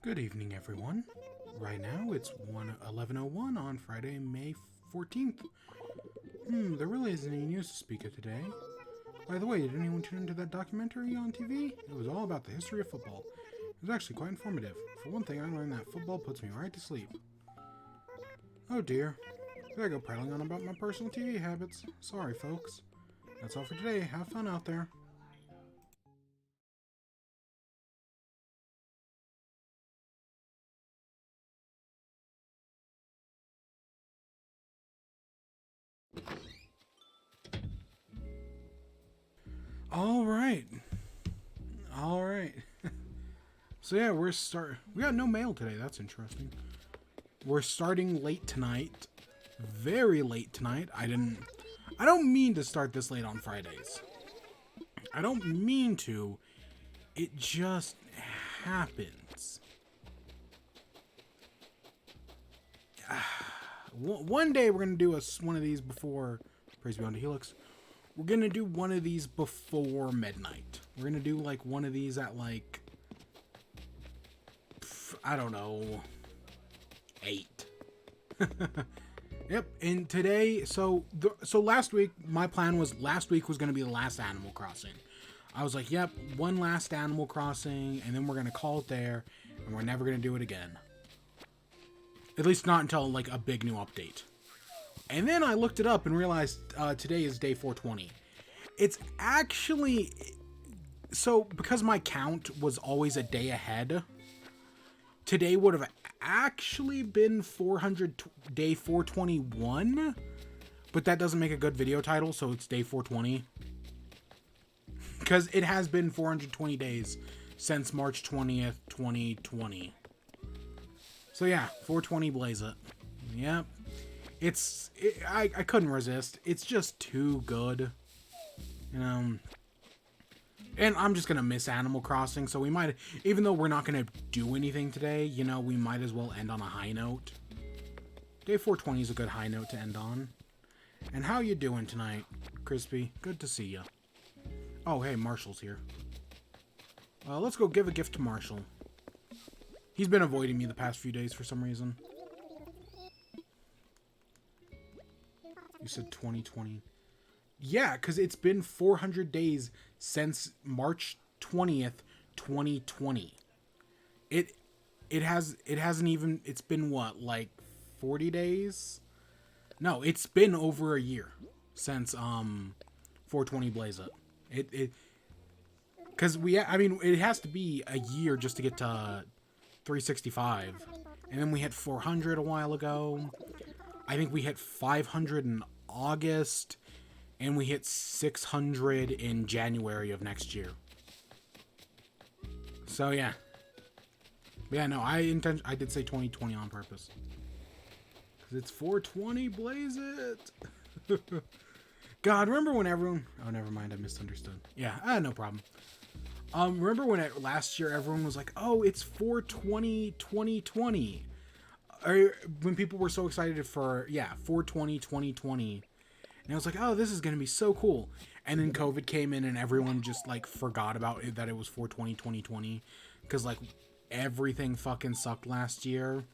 Good evening, everyone. Right now, it's 11:01 on Friday, May 14th. There really isn't any news to speak of today. By the way, did anyone tune into that documentary on TV? It was all about the history of football. It was actually quite informative. For one thing, I learned that football puts me right to sleep. Oh dear. There I go prattling on about my personal TV habits. Sorry, folks. That's all for today. Have fun out there. All right. So yeah, we got no mail today. That's interesting. We're starting late tonight. Very late tonight. I don't mean to start this late on Fridays. I don't mean to. It just happens. One day we're going to do one of these before Praise Be Unto Helix. We're going to do one of these before midnight. We're going to do like one of these at like, I don't know, 8. Yep. And today, so last week, my plan was last week was going to be the last Animal Crossing. I was like, yep, one last Animal Crossing, and then we're going to call it there, and we're never going to do it again. At least not until like a big new update. And then I looked it up and realized today is day 420. It's actually, so because my count was always a day ahead, today would have actually been day 421, but that doesn't make a good video title, so it's day 420. Because it has been 420 days since March 20th, 2020. So yeah, 420 blaze it. Yep. I couldn't resist. It's just too good. You know. And I'm just going to miss Animal Crossing, so we might, even though we're not going to do anything today, you know, we might as well end on a high note. Day 420 is a good high note to end on. And how you doing tonight, Crispy? Good to see you. Oh, hey, Marshall's here. Let's go give a gift to Marshall. He's been avoiding me the past few days for some reason. You said 2020. Yeah, because it's been 400 days since March 20th, 2020. It hasn't even, it's been what, like 40 days? No, it's been over a year since 420 Blaze It because it has to be a year just to get to 365. And then we hit 400 a while ago. I think we hit 500 in August. And we hit 600 in January of next year. So yeah. Yeah, no, I did say 2020 on purpose. Because it's 420, blaze it. God, remember when everyone... Oh, never mind, I misunderstood. Yeah, no problem. Remember when last year everyone was like, oh, it's 420 2020. Or when people were so excited for, 420 2020. And I was like, oh, this is going to be so cool. And then COVID came in and everyone just, like, forgot about it, that it was 420 2020. Because, like, everything fucking sucked last year.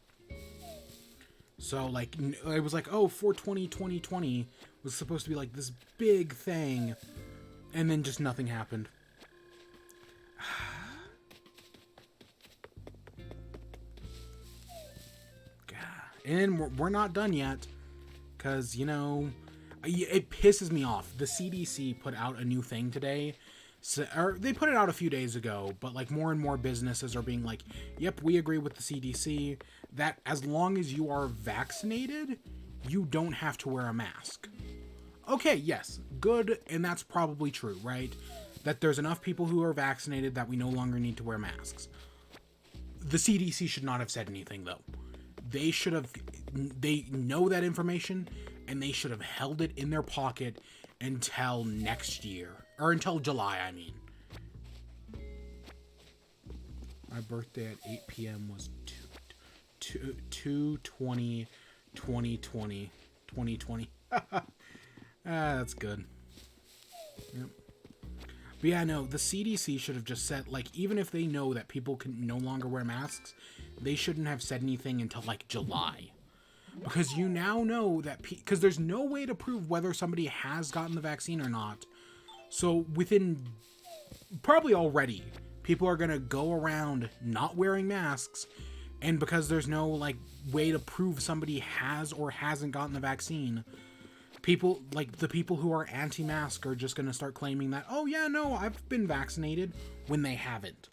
So, like, it was like, oh, 420 2020 was supposed to be, like, this big thing. And then just nothing happened. God. And we're not done yet. Because, you know... It pisses me off. The CDC put out a new thing today. Or they put it out a few days ago, but like more and more businesses are being like, yep, we agree with the CDC that as long as you are vaccinated, you don't have to wear a mask. Okay, yes, good, and that's probably true, right? That there's enough people who are vaccinated that we no longer need to wear masks. The CDC should not have said anything, though. They know that information, and they should have held it in their pocket until next year. Or until July, I mean. My birthday at 8 p.m. was 2/20/2020. 2020. That's good. Yep. But yeah, no, the CDC should have just said, like, even if they know that people can no longer wear masks, they shouldn't have said anything until like July. Because you now know that, because there's no way to prove whether somebody has gotten the vaccine or not. So within, probably already, people are going to go around not wearing masks. And because there's no like way to prove somebody has or hasn't gotten the vaccine, people, like the people who are anti-mask are just going to start claiming that, oh yeah, no, I've been vaccinated, when they haven't.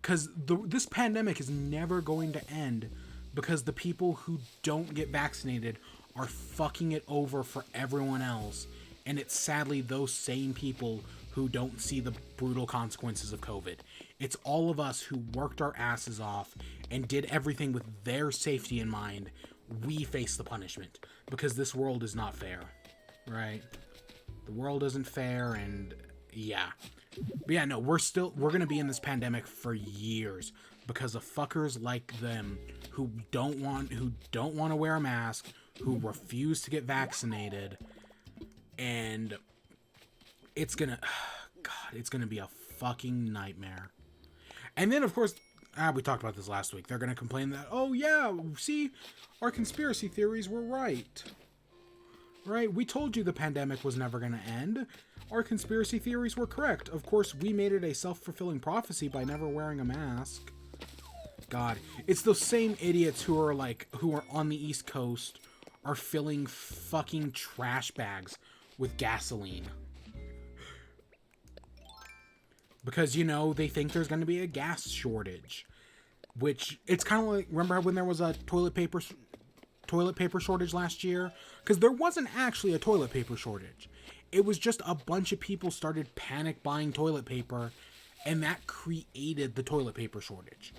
Because this pandemic is never going to end, because the people who don't get vaccinated are fucking it over for everyone else. And it's sadly those same people who don't see the brutal consequences of COVID. It's all of us who worked our asses off and did everything with their safety in mind. We face the punishment, because this world is not fair, right? The world isn't fair, and yeah. But yeah, no, we're gonna be in this pandemic for years because of fuckers like them who don't want to wear a mask, who refuse to get vaccinated, and it's gonna be a fucking nightmare. And then of course, we talked about this last week, they're gonna complain that, oh yeah, see, our conspiracy theories were right. Right? We told you the pandemic was never gonna end. Our conspiracy theories were correct. Of course, we made it a self-fulfilling prophecy by never wearing a mask. God, it's those same idiots who are on the East Coast are filling fucking trash bags with gasoline. Because, you know, they think there's going to be a gas shortage. Which, it's kind of like, remember when there was a toilet paper shortage last year? Because there wasn't actually a toilet paper shortage. It was just a bunch of people started panic buying toilet paper, and that created the toilet paper shortage.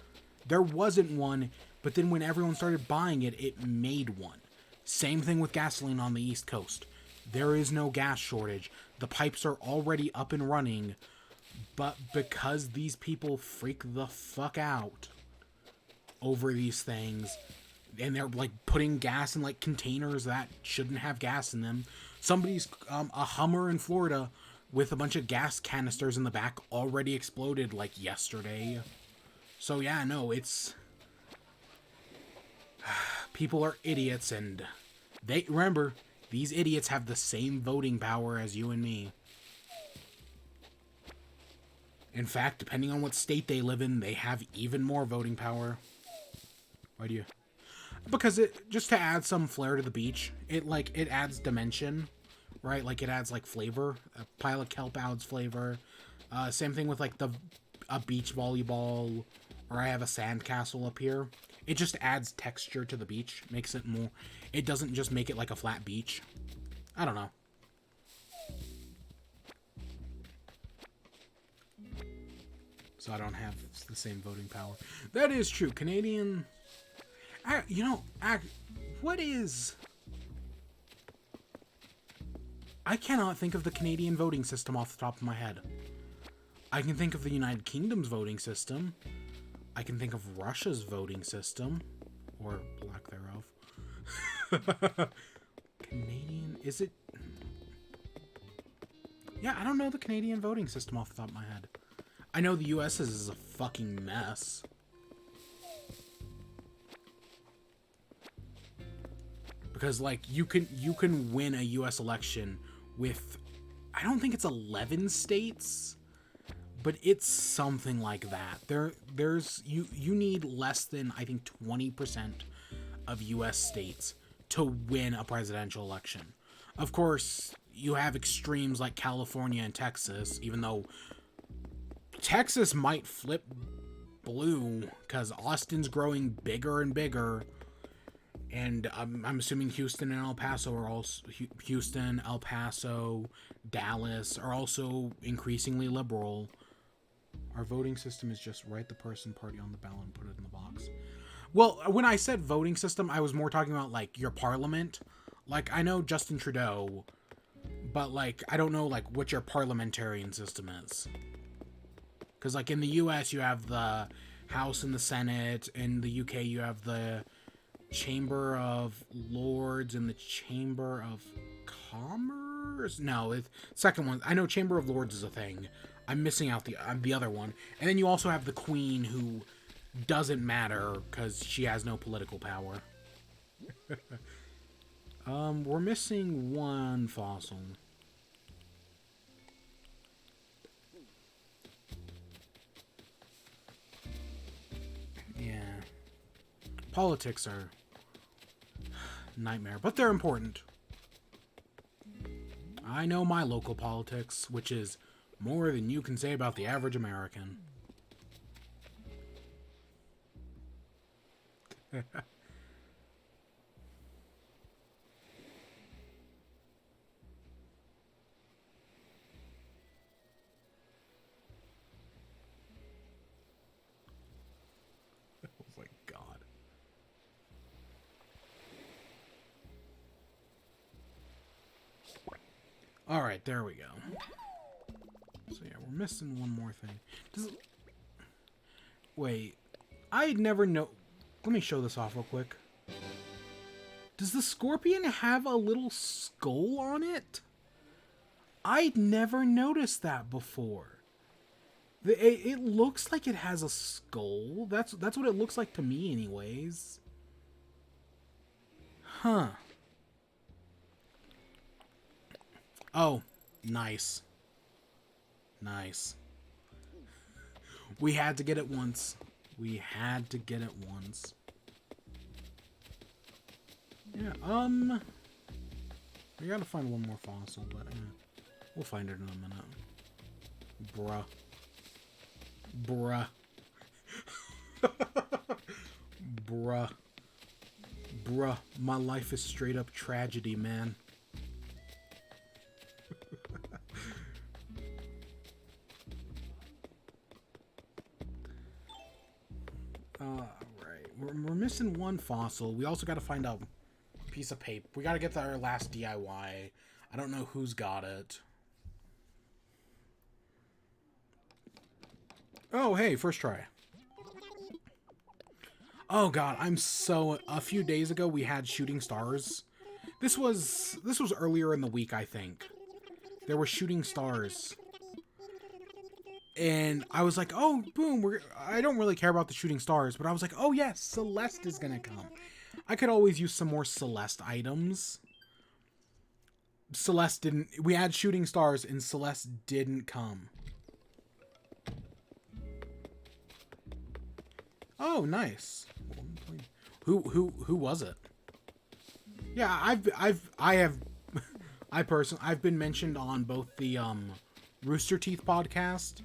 There wasn't one, but then when everyone started buying it, it made one. Same thing with gasoline on the East Coast. There is no gas shortage. The pipes are already up and running, but because these people freak the fuck out over these things, and they're like putting gas in like containers that shouldn't have gas in them. Somebody's a Hummer in Florida with a bunch of gas canisters in the back already exploded like yesterday. So yeah, no, it's people are idiots, and they remember these idiots have the same voting power as you and me. In fact, depending on what state they live in, they have even more voting power. Why do you? Because it, just to add some flair to the beach, it adds dimension, right? Like it adds like flavor. A pile of kelp adds flavor. Same thing with like a beach volleyball, or I have a sand castle up here. It just adds texture to the beach, makes it more. It doesn't just make it like a flat beach. I don't know. So I don't have the same voting power. That is true. Canadian. What is... I cannot think of the Canadian voting system off the top of my head. I can think of the United Kingdom's voting system. I can think of Russia's voting system. Or lack thereof. Canadian... Is it... Yeah, I don't know the Canadian voting system off the top of my head. I know the US's is a fucking mess. Because, like, you can win a U.S. election with, I don't think it's 11 states, but it's something like that. You need less than, I think, 20% of U.S. states to win a presidential election. Of course, you have extremes like California and Texas, even though Texas might flip blue because Austin's growing bigger and bigger. And I'm assuming Houston and El Paso are also... Houston, El Paso, Dallas are also increasingly liberal. Our voting system is just write the person, party on the ballot, and put it in the box. Well, when I said voting system, I was more talking about, like, your parliament. Like, I know Justin Trudeau, but, like, I don't know, like, what your parliamentarian system is. Because, like, in the U.S., you have the House and the Senate. In the U.K., you have the Chamber of Lords and the Chamber of Commerce? No, second one. I know Chamber of Lords is a thing. I'm missing out the other one. And then you also have the Queen, who doesn't matter because she has no political power. We're missing one fossil. Yeah. Politics are nightmare, but they're important. I know my local politics, which is more than you can say about the average American. Oh my God. All right, there we go. So yeah, we're missing one more thing. Wait, I'd never know. Let me show this off real quick. Does the scorpion have a little skull on it? I'd never noticed that before. It looks like it has a skull. That's what it looks like to me anyways. Huh. Oh, nice. Nice. We had to get it once. We had to get it once. Yeah, we gotta find one more fossil, but we'll find it in a minute. Bruh. Bruh. Bruh. Bruh. My life is straight up tragedy, man. Alright. We're missing one fossil. We also gotta find a piece of paper. We gotta get our last DIY. I don't know who's got it. Oh, hey, first try. Oh God, a few days ago we had shooting stars. This was earlier in the week, I think. There were shooting stars. And I was like, oh, boom, I don't really care about the shooting stars, but I was like, oh yes, Celeste is gonna come. I could always use some more Celeste items. Celeste didn't, we had shooting stars and Celeste didn't come. Oh, nice. Who was it? Yeah, I've been mentioned on both the Rooster Teeth podcast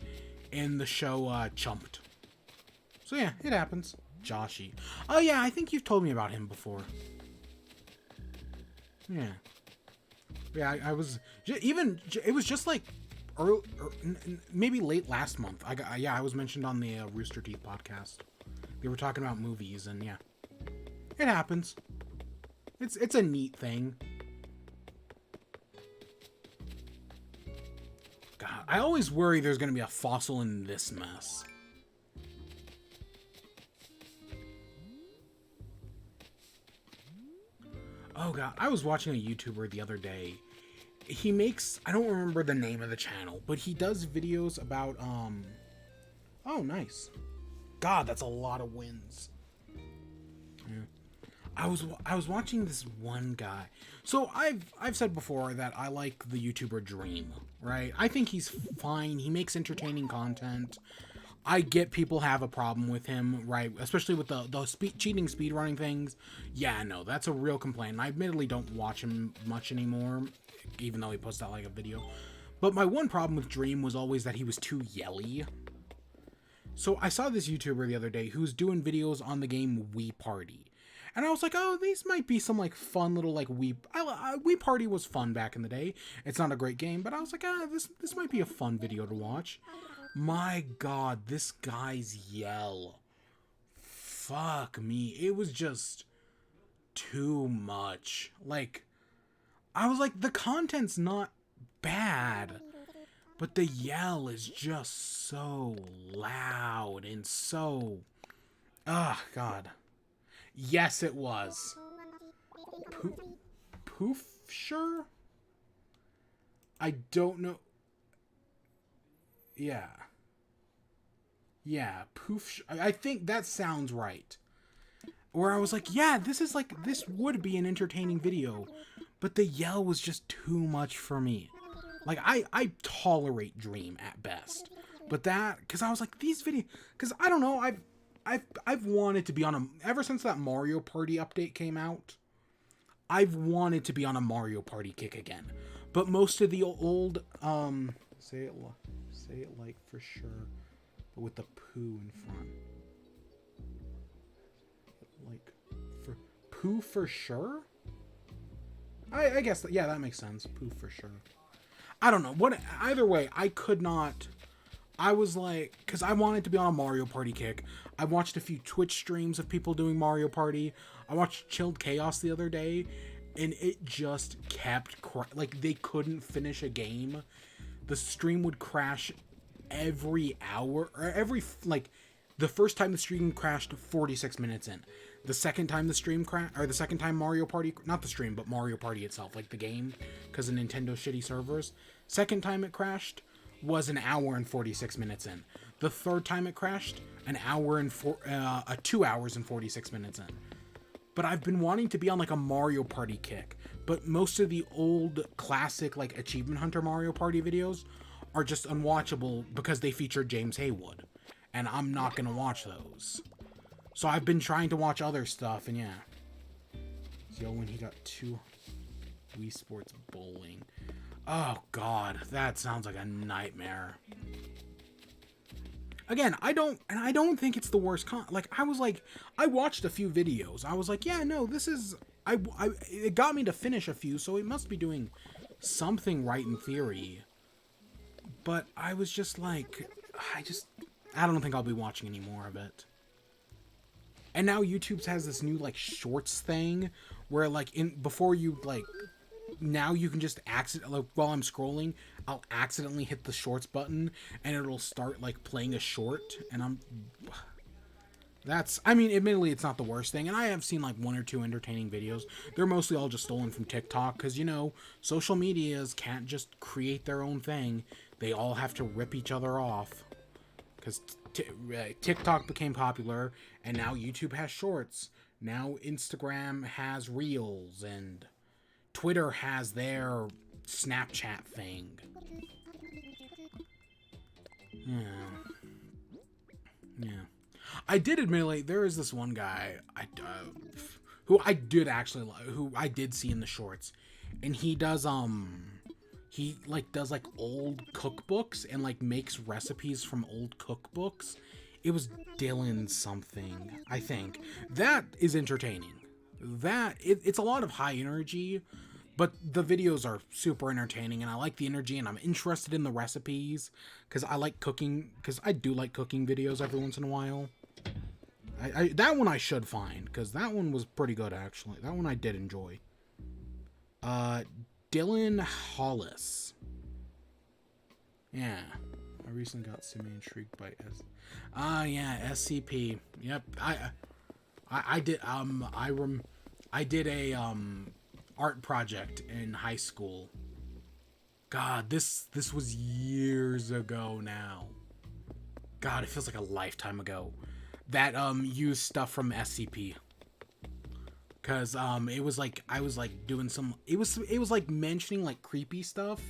and the show Chumped. So yeah, it happens. Joshy. Oh yeah, I think you've told me about him before. Yeah. Yeah, I was it was just like early, maybe late last month. I was mentioned on the Rooster Teeth podcast. They were talking about movies, and yeah, it happens. It's a neat thing. God, I always worry there's gonna be a fossil in this mess. Oh God, I was watching a YouTuber the other day. He makes, I don't remember the name of the channel, but he does videos about oh nice. God, that's a lot of wins. Yeah. I was watching this one guy. So I've said before that I like the YouTuber Dream, right? I think he's fine. He makes entertaining content. I get people have a problem with him, right? Especially with the cheating speedrunning things. Yeah, no, that's a real complaint. I admittedly don't watch him much anymore, even though he posts out like a video. But my one problem with Dream was always that he was too yelly. So I saw this YouTuber the other day who's doing videos on the game Wii Party. And I was like, oh, these might be some like fun little like Wii Party was fun back in the day. It's not a great game, but I was like, this might be a fun video to watch. My God, this guy's yell. Fuck me. It was just too much. Like, I was like, the content's not bad. But the yell is just so loud and so... Oh, God. Yes, it was. Poof, sure? I don't know. Yeah. Yeah, I think that sounds right. Where I was like, yeah, this would be an entertaining video, but the yell was just too much for me. Like, I tolerate Dream at best, but that, because I was like, these videos, because I don't know, I've wanted to be on a, ever since that Mario Party update came out, I've wanted to be on a Mario Party kick again. But most of the old, say it like for sure, but with the poo in front. Like, for poo for sure? I guess, yeah, that makes sense. Poo for sure. I don't know. Either way, I could not. I was like, because I wanted to be on a Mario Party kick. I watched a few Twitch streams of people doing Mario Party. I watched Chilled Chaos the other day, and it just kept like they couldn't finish a game. The stream would crash every hour, or every, like, the first time the stream crashed 46 minutes in. The second time the stream crashed, or the second time Mario Party, not the stream, but Mario Party itself, like the game, because of Nintendo's shitty servers. Second time it crashed was an hour and 46 minutes in. The third time it crashed, 2 hours and 46 minutes in. But I've been wanting to be on like a Mario Party kick, but most of the old classic like Achievement Hunter Mario Party videos are just unwatchable because they feature James Haywood, and I'm not gonna watch those. So I've been trying to watch other stuff, and yeah. Yo, when he got 2 Wii Sports Bowling. Oh god, that sounds like a nightmare. Again, I don't think it's the worst I watched a few videos. I was like, yeah, no, this is, it got me to finish a few, so it must be doing something right in theory. But I was just like, I don't think I'll be watching any more of it. And now YouTube has this new, like, shorts thing where, like, before you, like, now you can just like, while I'm scrolling, I'll accidentally hit the shorts button and it'll start, like, playing a short, and I mean, admittedly, it's not the worst thing, and I have seen, like, 1 or 2 entertaining videos. They're mostly all just stolen from TikTok, because, you know, social medias can't just create their own thing. They all have to rip each other off. Because TikTok became popular, and now YouTube has shorts. Now Instagram has Reels, and Twitter has their Snapchat thing. Yeah. I did admittedly, there is this one guy who I did see in the shorts, and he does does old cookbooks and like makes recipes from old cookbooks. It was Dylan something, I think. That is entertaining. It's a lot of high energy, but the videos are super entertaining, and I like the energy, and I'm interested in the recipes because I like cooking, because I do like cooking videos every once in a while. That one I should find, because that one was pretty good, actually. That one I did enjoy. Dylan Hollis. Yeah. I recently got semi-intrigued by SCP. Yep. I did a art project in high school. God, this was years ago now. God, it feels like a lifetime ago. That used stuff from SCP. Cause it was like I was like doing some, it was like mentioning like creepy stuff,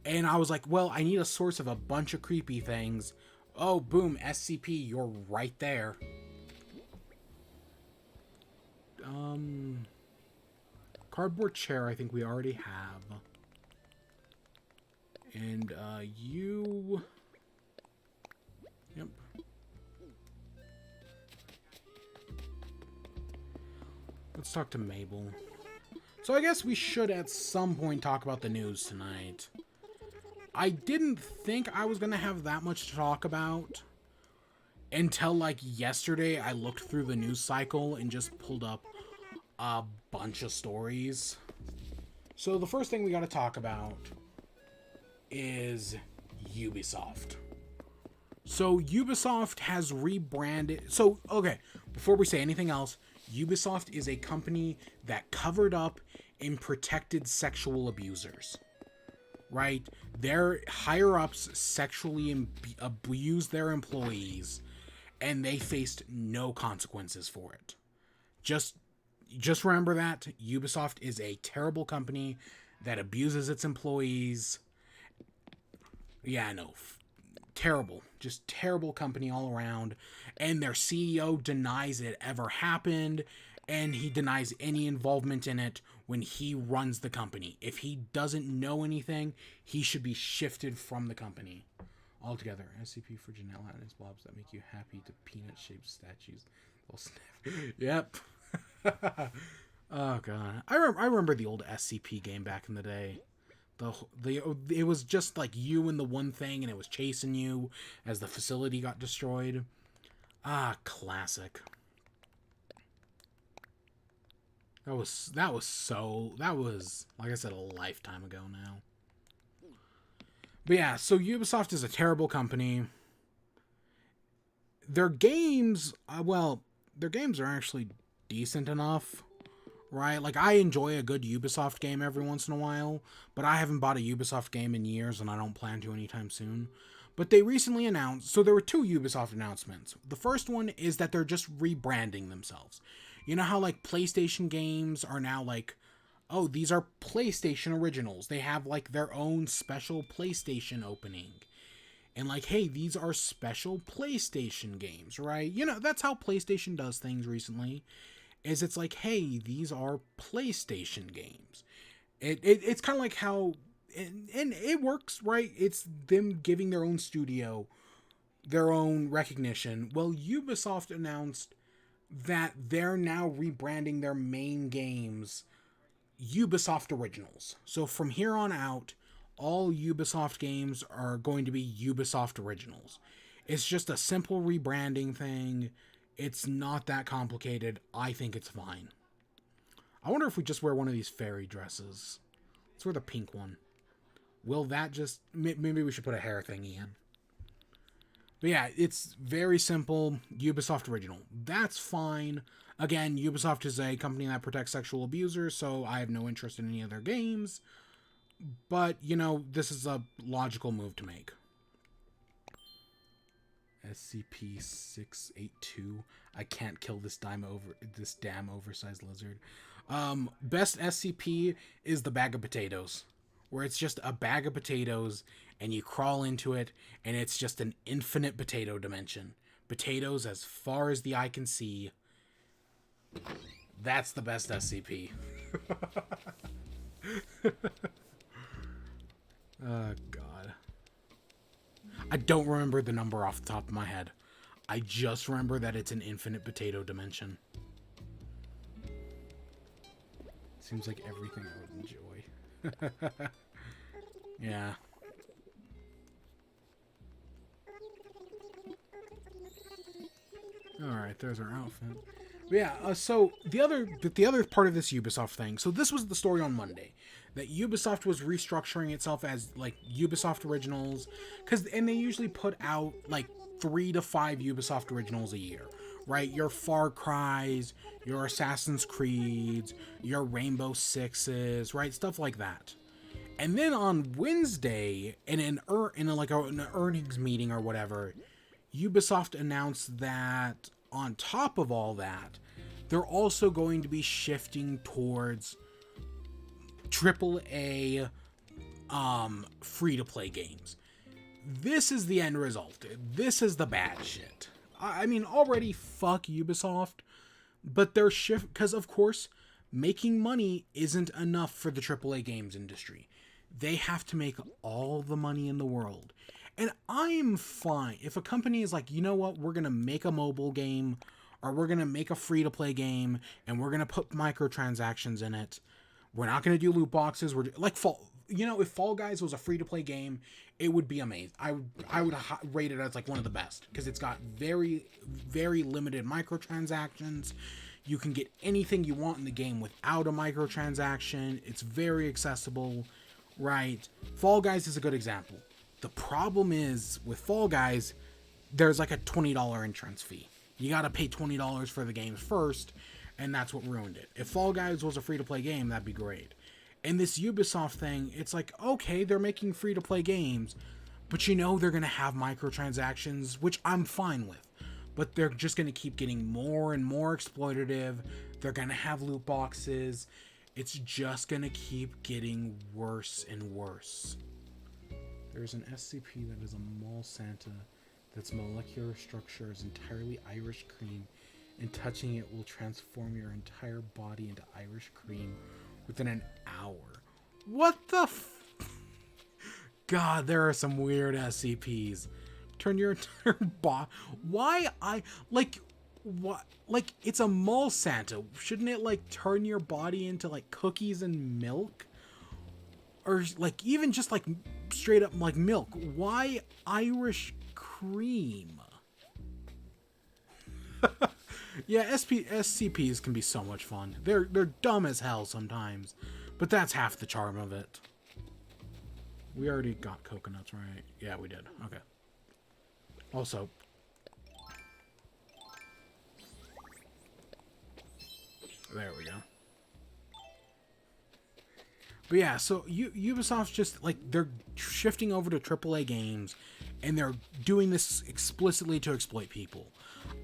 and I was like, well, I need a source of a bunch of creepy things. Oh, boom, SCP, you're right there. Cardboard chair, I think we already have. And you. Yep. Let's talk to Mabel. So I guess we should at some point talk about the news tonight. I didn't think I was gonna have that much to talk about until like yesterday. I looked through the news cycle and just pulled up a bunch of stories. So the first thing we gotta talk about is Ubisoft. So Ubisoft has rebranded. So, okay, before we say anything else, Ubisoft is a company that covered up and protected sexual abusers. right? Their higher-ups sexually abused their employees, and they faced no consequences for it. Just remember that Ubisoft is a terrible company that abuses its employees. Yeah, no, terrible, just terrible company all around. And their CEO denies it ever happened, and he denies any involvement in it when he runs the company. If he doesn't know anything, he should be shifted from the company altogether. SCP for Janelle and his blobs that make you happy to peanut-shaped statues. Yep. Oh god, I remember the old SCP game back in the day. It was just like you and the one thing, and it was chasing you as the facility got destroyed. Ah, classic. That was like I said, a lifetime ago now. But yeah, so Ubisoft is a terrible company. Their games, their games are actually decent enough, right? Like, I enjoy a good Ubisoft game every once in a while, but I haven't bought a Ubisoft game in years, and I don't plan to anytime soon. But they recently announced, so there were 2 Ubisoft announcements. The first one is that they're just rebranding themselves. You know how, like, PlayStation games are now like, oh, these are PlayStation Originals. They have, like, their own special PlayStation opening. And, like, hey, these are special PlayStation games, right? You know, that's how PlayStation does things recently. Is it's like, hey, these are PlayStation games. It's kind of like how, and it works, right? It's them giving their own studio their own recognition. Well, Ubisoft announced that they're now rebranding their main games Ubisoft Originals. So from here on out, all Ubisoft games are going to be Ubisoft Originals. It's just a simple rebranding thing. It's not that complicated. I think it's fine. I wonder if we just wear one of these fairy dresses. Let's wear the pink one. Will that just... Maybe we should put a hair thingy in. But yeah, it's very simple. Ubisoft Original. That's fine. Again, Ubisoft is a company that protects sexual abusers, so I have no interest in any of their games. But, you know, this is a logical move to make. SCP-682. I can't kill this damn oversized lizard. Best SCP is the bag of potatoes, where it's just a bag of potatoes and you crawl into it and it's just an infinite potato dimension. Potatoes as far as the eye can see. That's the best SCP. Oh, God. I don't remember the number off the top of my head. I just remember that it's an infinite potato dimension. Seems like everything I would enjoy. Yeah. Alright, there's our outfit. But yeah, so the other part of this Ubisoft thing, so this was the story on Monday, that Ubisoft was restructuring itself as, like, Ubisoft Originals, and they usually put out, like, 3 to 5 Ubisoft Originals a year, right? Your Far Cry's, your Assassin's Creed's, your Rainbow Sixes, right? Stuff like that. And then on Wednesday, in an earnings meeting or whatever, Ubisoft announced that on top of all that, they're also going to be shifting towards AAA free-to-play games. This is the end result. This is the bad shit. I mean, already fuck Ubisoft, but they're because of course, making money isn't enough for the AAA games industry. They have to make all the money in the world. And I'm fine if a company is like, you know what, we're going to make a mobile game, or we're going to make a free-to-play game, and we're going to put microtransactions in it. We're not going to do loot boxes. We're like, if Fall Guys was a free-to-play game, it would be amazing. I would rate it as like one of the best, because it's got very, very limited microtransactions. You can get anything you want in the game without a microtransaction. It's very accessible, right? Fall Guys is a good example. The problem is, with Fall Guys, there's like a $20 entrance fee. You gotta pay $20 for the games first, and that's what ruined it. If Fall Guys was a free-to-play game, that'd be great. And this Ubisoft thing, it's like, okay, they're making free-to-play games, but you know they're going to have microtransactions, which I'm fine with. But they're just going to keep getting more and more exploitative. They're going to have loot boxes. It's just going to keep getting worse and worse. There's an SCP that is a mole Santa that's molecular structure is entirely Irish cream, and touching it will transform your entire body into Irish cream within an hour. What the God, there are some weird SCPs. Turn your entire body. Why what? Like, it's a mole Santa. Shouldn't it, like, turn your body into, like, cookies and milk? Or, like, even just, like, straight up, like, milk. Why Irish cream? Yeah, SCPs can be so much fun. They're dumb as hell sometimes. But that's half the charm of it. We already got coconuts, right? Yeah, we did. Okay. Also, there we go. But yeah, so Ubisoft's just, like, they're shifting over to AAA games, and they're doing this explicitly to exploit people.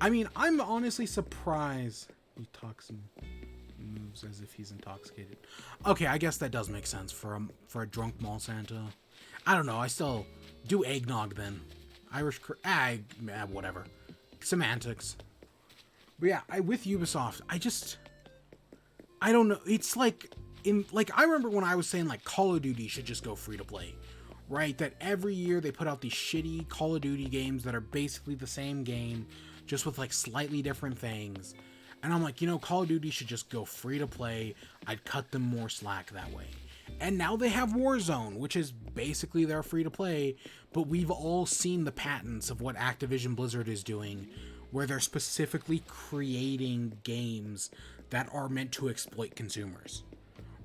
I mean, I'm honestly surprised. He talks and moves as if he's intoxicated. Okay, I guess that does make sense for a drunk mall Santa. I don't know. I still do eggnog then. Irish, whatever. Semantics. But yeah, with Ubisoft, I don't know. It's like I remember when I was saying, like, Call of Duty should just go free to play, right? That every year they put out these shitty Call of Duty games that are basically the same game, just with, like, slightly different things. And I'm like, you know, Call of Duty should just go free to play. I'd cut them more slack that way. And now they have Warzone, which is basically their free to play, but we've all seen the patents of what Activision Blizzard is doing, where they're specifically creating games that are meant to exploit consumers.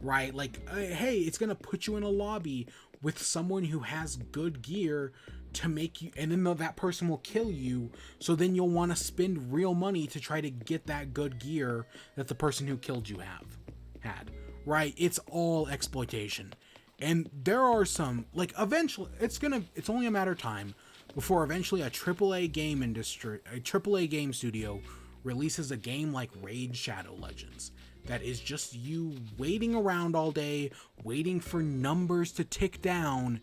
Right? Like, hey, it's going to put you in a lobby with someone who has good gear to make you, and then that person will kill you, so then you'll want to spend real money to try to get that good gear that the person who killed you had. Right? It's all exploitation. And there are some, like, eventually, it's only a matter of time before eventually a AAA game studio releases a game like Raid Shadow Legends. That is just you waiting around all day, waiting for numbers to tick down,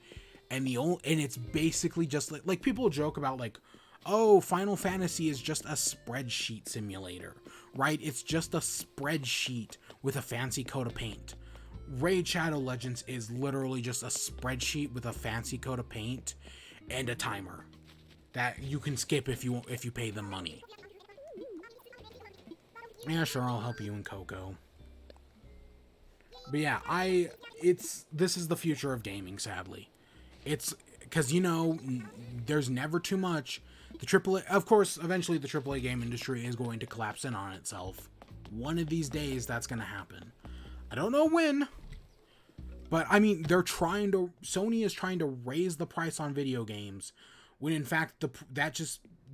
and it's basically just like people joke about, like, oh, Final Fantasy is just a spreadsheet simulator, right? It's just a spreadsheet with a fancy coat of paint. Raid Shadow Legends is literally just a spreadsheet with a fancy coat of paint and a timer that you can skip if you pay them money. Yeah, sure, I'll help you in Coco. But yeah, this is the future of gaming, sadly. It's because, you know, there's never too much. The AAA, of course, eventually the AAA game industry is going to collapse in on itself. One of these days, that's going to happen. I don't know when, but I mean, Sony is trying to raise the price on video games, when in fact,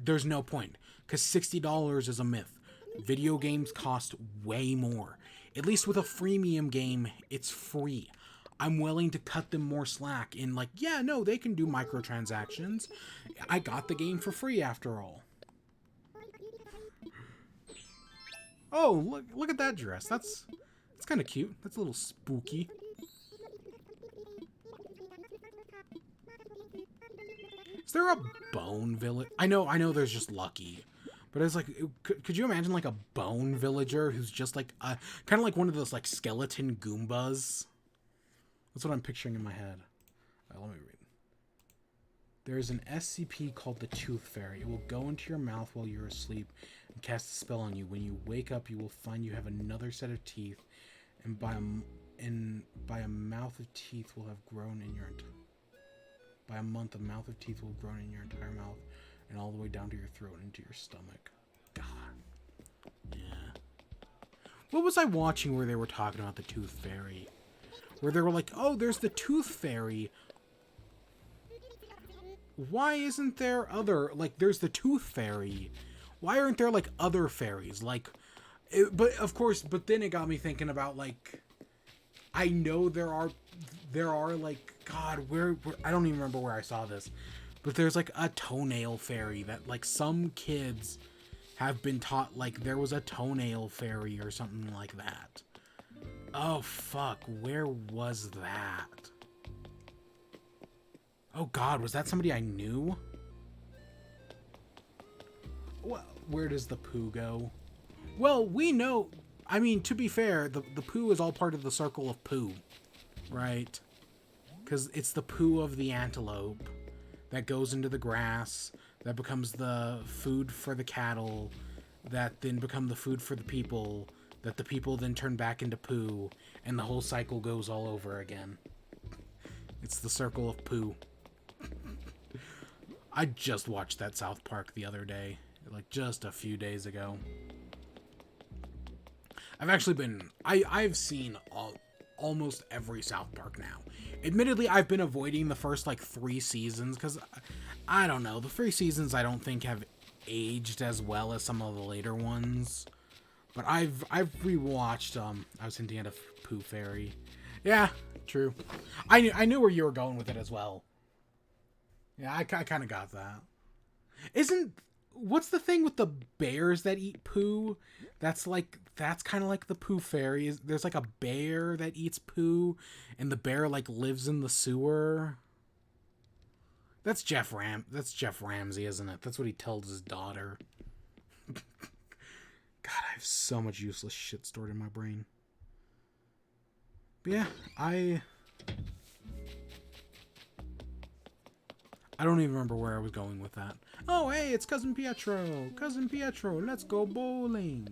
there's no point, because $60 is a myth. Video games cost way more. At least with a freemium game, it's free. I'm willing to cut them more slack in, like, yeah, no, they can do microtransactions. I got the game for free after all. Oh, look at that dress. That's kind of cute. That's a little spooky. Is there a bone village? I know there's just Lucky. But it's like, could you imagine, like, a bone villager who's just, like, kind of like one of those, like, skeleton Goombas? That's what I'm picturing in my head. Let me read. There's an SCP called the Tooth Fairy. It will go into your mouth while you're asleep and cast a spell on you. When you wake up, you will find you have another set of teeth, and by a mouth of teeth will have grown in your by a month, a mouth of teeth will have grown in your entire mouth, and all the way down to your throat and into your stomach. God. Yeah. What was I watching where they were talking about the Tooth Fairy? Where they were like, oh, there's the Tooth Fairy. Why isn't there there's the Tooth Fairy. Why aren't there, like, other fairies? Like, but of course, but then it got me thinking about, like, I know there are like, God, where I don't even remember where I saw this, but there's like a toenail fairy that like some kids have been taught, like there was a toenail fairy or something like that. Oh fuck, where was that? Oh God, was that somebody I knew? Well, where does the poo go? Well, we know, I mean, to be fair, the poo is all part of the circle of poo, right? Because it's the poo of the antelope that goes into the grass, that becomes the food for the cattle, that then become the food for the people, that the people then turn back into poo, and the whole cycle goes all over again. It's the circle of poo. I just watched that South Park the other day, like just a few days ago. I've seen almost every South Park now. Admittedly, I've been avoiding the first like 3 seasons because I don't know, the 3 seasons I don't think have aged as well as some of the later ones. But I've rewatched. I was hinting at a poo fairy. Yeah, true. I knew where you were going with it as well. Yeah, I kind of got that. What's the thing with the bears that eat poo? That's kind of like the poo fairy. There's like a bear that eats poo, and the bear like lives in the sewer. That's Jeff Ramsey, isn't it? That's what he tells his daughter. God, I have so much useless shit stored in my brain. But yeah, I don't even remember where I was going with that. Oh, hey, it's Cousin Pietro. Cousin Pietro, let's go bowling.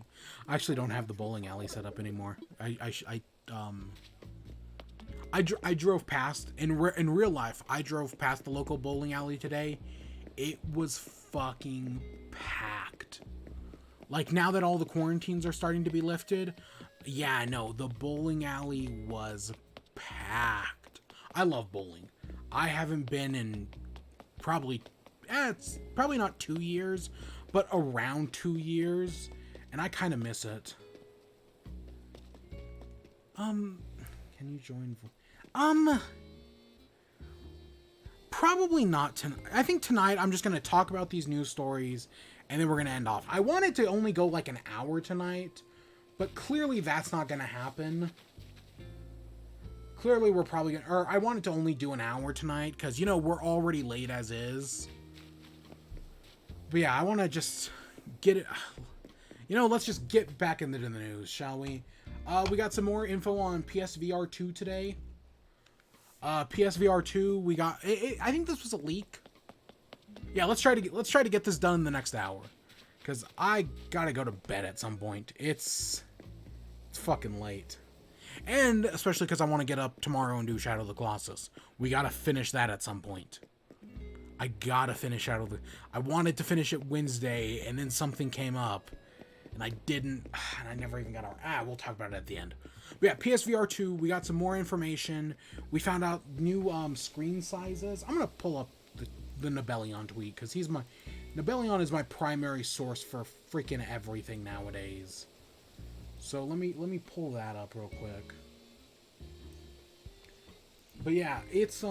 I actually don't have the bowling alley set up anymore. I drove past, in real life, I drove past the local bowling alley today. It was fucking packed. Like, now that all the quarantines are starting to be lifted, yeah, no, the bowling alley was packed. I love bowling. I haven't been in it's probably not 2 years, but around 2 years, and I kind of miss it. Can you join? Probably not tonight. I think tonight I'm just gonna talk about these news stories, and then we're gonna end off. I wanted to only go like an hour tonight, but clearly that's not gonna happen. Clearly we're probably gonna, or I wanted to only do an hour tonight, because, you know, we're already late as is. But yeah, I want to just get it, you know, let's just get back into the news, shall we? We got some more info on PSVR 2 today. PSVR 2, we got, I think this was a leak. Yeah, let's try to get this done in the next hour, because I gotta go to bed at some point. It's fucking late. And especially because I want to get up tomorrow and do Shadow of the Colossus. We gotta finish that at some point. I gotta finish I wanted to finish it Wednesday, and then something came up, and I didn't, and I never even got we'll talk about it at the end. But yeah, PSVR 2, we got some more information. We found out new screen sizes. I'm gonna pull up the Nibelion tweet, because Nibelion is my primary source for freaking everything nowadays. So let me pull that up real quick. But yeah, it's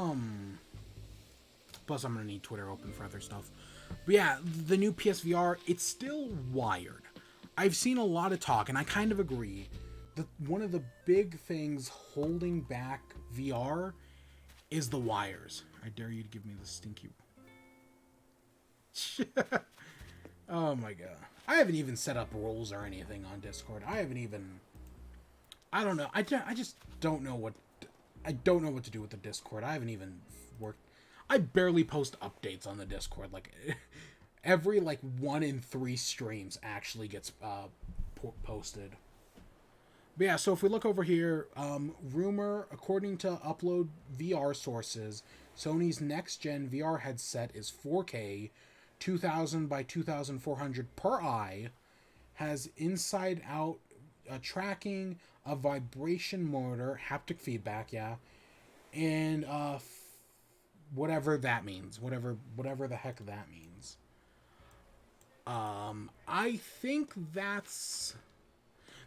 plus I'm gonna need Twitter open for other stuff. But yeah, the new PSVR, it's still wired. I've seen a lot of talk, and I kind of agree that one of the big things holding back VR is the wires. I dare you to give me the stinky. Oh my god. I haven't even set up rules or anything on Discord. I don't know. I just don't know what to do with the Discord. I haven't even worked. I barely post updates on the Discord. Like, every, 1 in 3 streams actually gets posted. But yeah, so if we look over here, rumor, according to Upload VR sources, Sony's next-gen VR headset is 4K, 2000 by 2400 per eye, has inside-out tracking, a vibration motor, haptic feedback, yeah, and whatever that means, whatever the heck that means. I think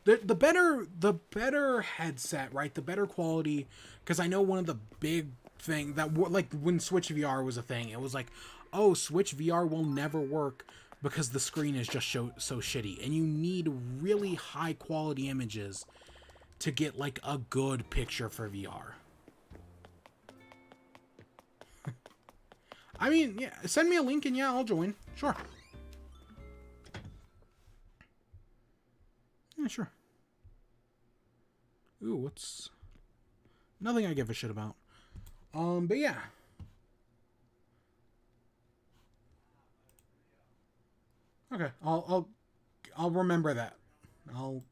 the better headset, right? The better quality, because I know one of the big thing that like when Switch VR was a thing, it was like, oh, Switch VR will never work because the screen is just so shitty, and you need really high quality images to get like a good picture for VR. I mean, yeah, send me a link and yeah, I'll join. Sure. Yeah, sure. Ooh, what's... Nothing I give a shit about. But yeah. Okay, I'll remember that. I'll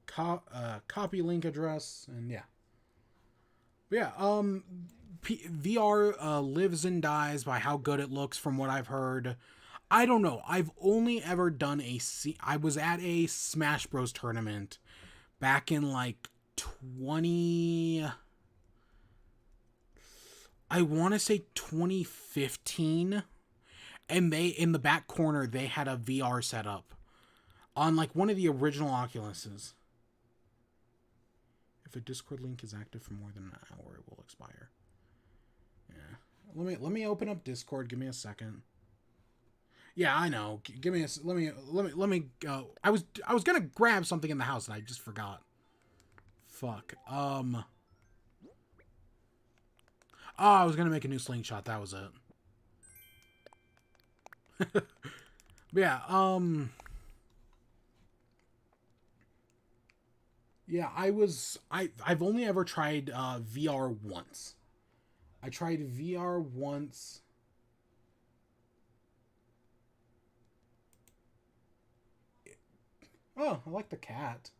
copy link address and yeah. But yeah, VR lives and dies by how good it looks from what I've heard. I don't know. I've only ever done I was at a Smash Bros tournament back in like 20, I want to say 2015, and they, in the back corner, they had a VR setup on like one of the original Oculuses. If a Discord link is active for more than an hour, it will expire. Yeah. Let me open up Discord. Give me a second. Yeah, I know. Give me a let me go. I was gonna grab something in the house and I just forgot. Fuck. Oh, I was gonna make a new slingshot. That was it. Yeah. Yeah, I've only ever tried VR once. I tried VR once. Oh, I like the cat.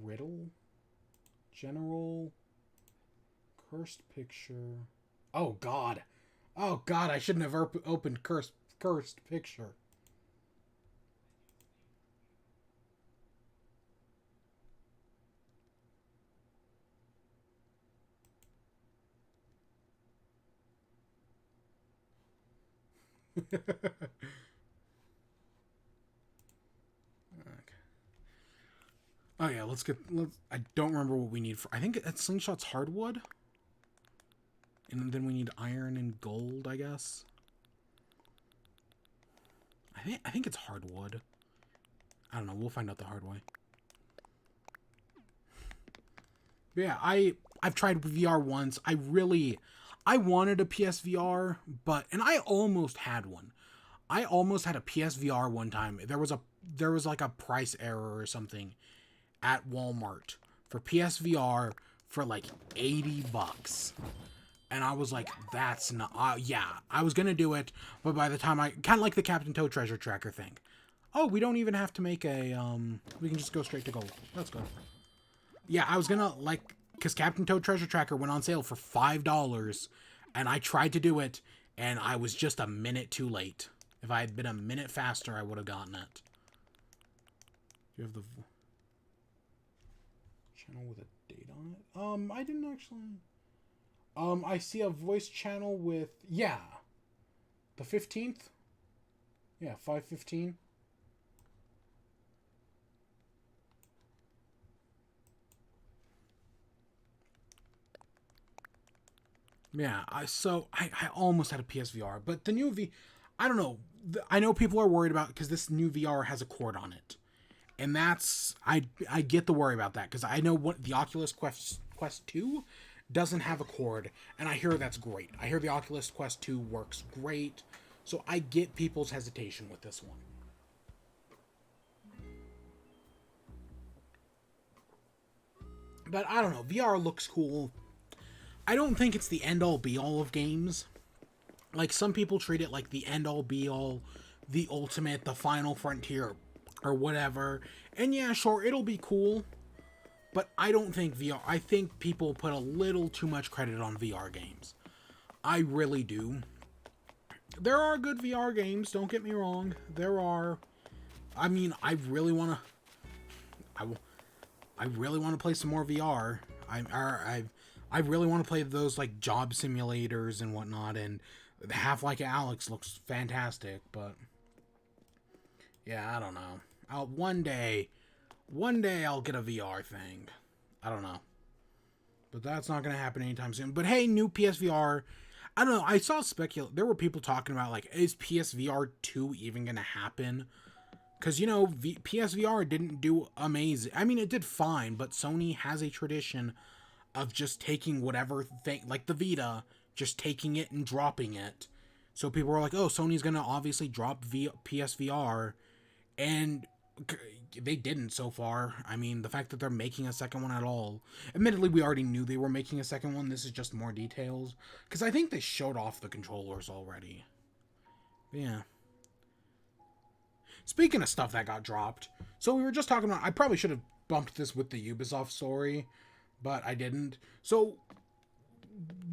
Riddle? General? Cursed picture? Oh, God. Oh, God, I shouldn't have opened cursed picture. Okay. Oh yeah, I don't remember what we need for. I think that slingshot's hardwood, and then we need iron and gold, I guess. I think it's hardwood. I don't know. We'll find out the hard way. But yeah, I've tried VR once. I wanted a PSVR, and I almost had one. I almost had a PSVR one time. There was like a price error or something at Walmart for PSVR for like $80. And I was like, that's not, yeah, I was gonna do it, but by the time kind of like the Captain Toad treasure tracker thing. Oh, we don't even have to make we can just go straight to gold. Let's go. Yeah, I was gonna, like, because Captain Toad treasure tracker went on sale for $5, and I tried to do it, and I was just a minute too late. If I had been a minute faster, I would have gotten it. Do you have the channel with a date on it? I didn't actually. I see a voice channel with, yeah, the 15th. Yeah, 5/15. Yeah, I almost had a PSVR, but the new I don't know. I know people are worried about because this new VR has a cord on it, and that's I get the worry about that because I know what the Oculus Quest 2 doesn't have a cord, and I hear that's great. I hear the Oculus Quest 2 works great, so I get people's hesitation with this one. But I don't know. VR looks cool. I don't think it's the end all be all of games. Like some people treat it like the end all be all, the ultimate, the final frontier, or whatever. And yeah, sure, it'll be cool. But I don't think VR. I think people put a little too much credit on VR games. I really do. There are good VR games. Don't get me wrong. There are. I mean, I really want to. I really want to play some more VR. I really want to play those like job simulators and whatnot, and Half-Life Alyx looks fantastic, but Yeah, I don't know. One day I'll get a VR thing. I don't know. But that's not going to happen anytime soon. But hey, new PSVR. I don't know. I saw there were people talking about, like, is PSVR 2 even going to happen? Because, you know, PSVR didn't do amazing. I mean, it did fine, but Sony has a tradition of just taking whatever thing, like the Vita, just taking it and dropping it. So people were like, oh, Sony's going to obviously drop PSVR. And they didn't so far. I mean, the fact that they're making a second one at all. Admittedly, we already knew they were making a second one. This is just more details. Because I think they showed off the controllers already. But yeah. Speaking of stuff that got dropped. So we were just talking about... I probably should have bumped this with the Ubisoft story. But I didn't. So...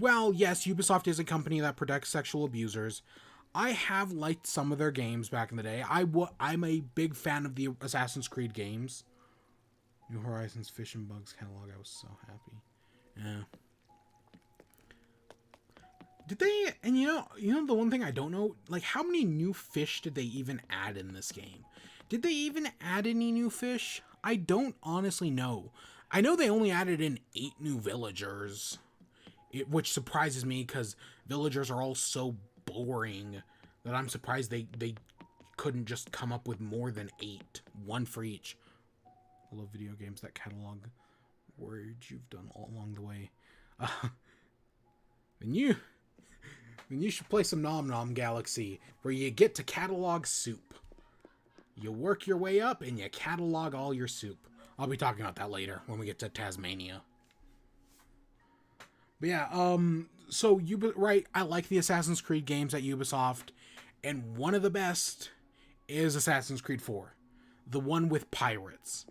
Well, yes, Ubisoft is a company that protects sexual abusers. I have liked some of their games back in the day. I'm a big fan of the Assassin's Creed games. New Horizons Fish and Bugs catalog. I was so happy. Yeah. Did they... And you know the one thing I don't know? Like, how many new fish did they even add in this game? Did they even add any new fish? I don't honestly know. I know they only added in 8 new villagers. Which surprises me because villagers are all so boring that I'm surprised they couldn't just come up with more than 8. 1 for each. I love video games that catalog words you've done all along the way. Then you should play some Nom Nom Galaxy, where you get to catalog soup. You work your way up and you catalog all your soup. I'll be talking about that later when we get to Tasmania. But yeah, so right, I like the Assassin's Creed games at Ubisoft, and one of the best is Assassin's Creed 4, the one with pirates.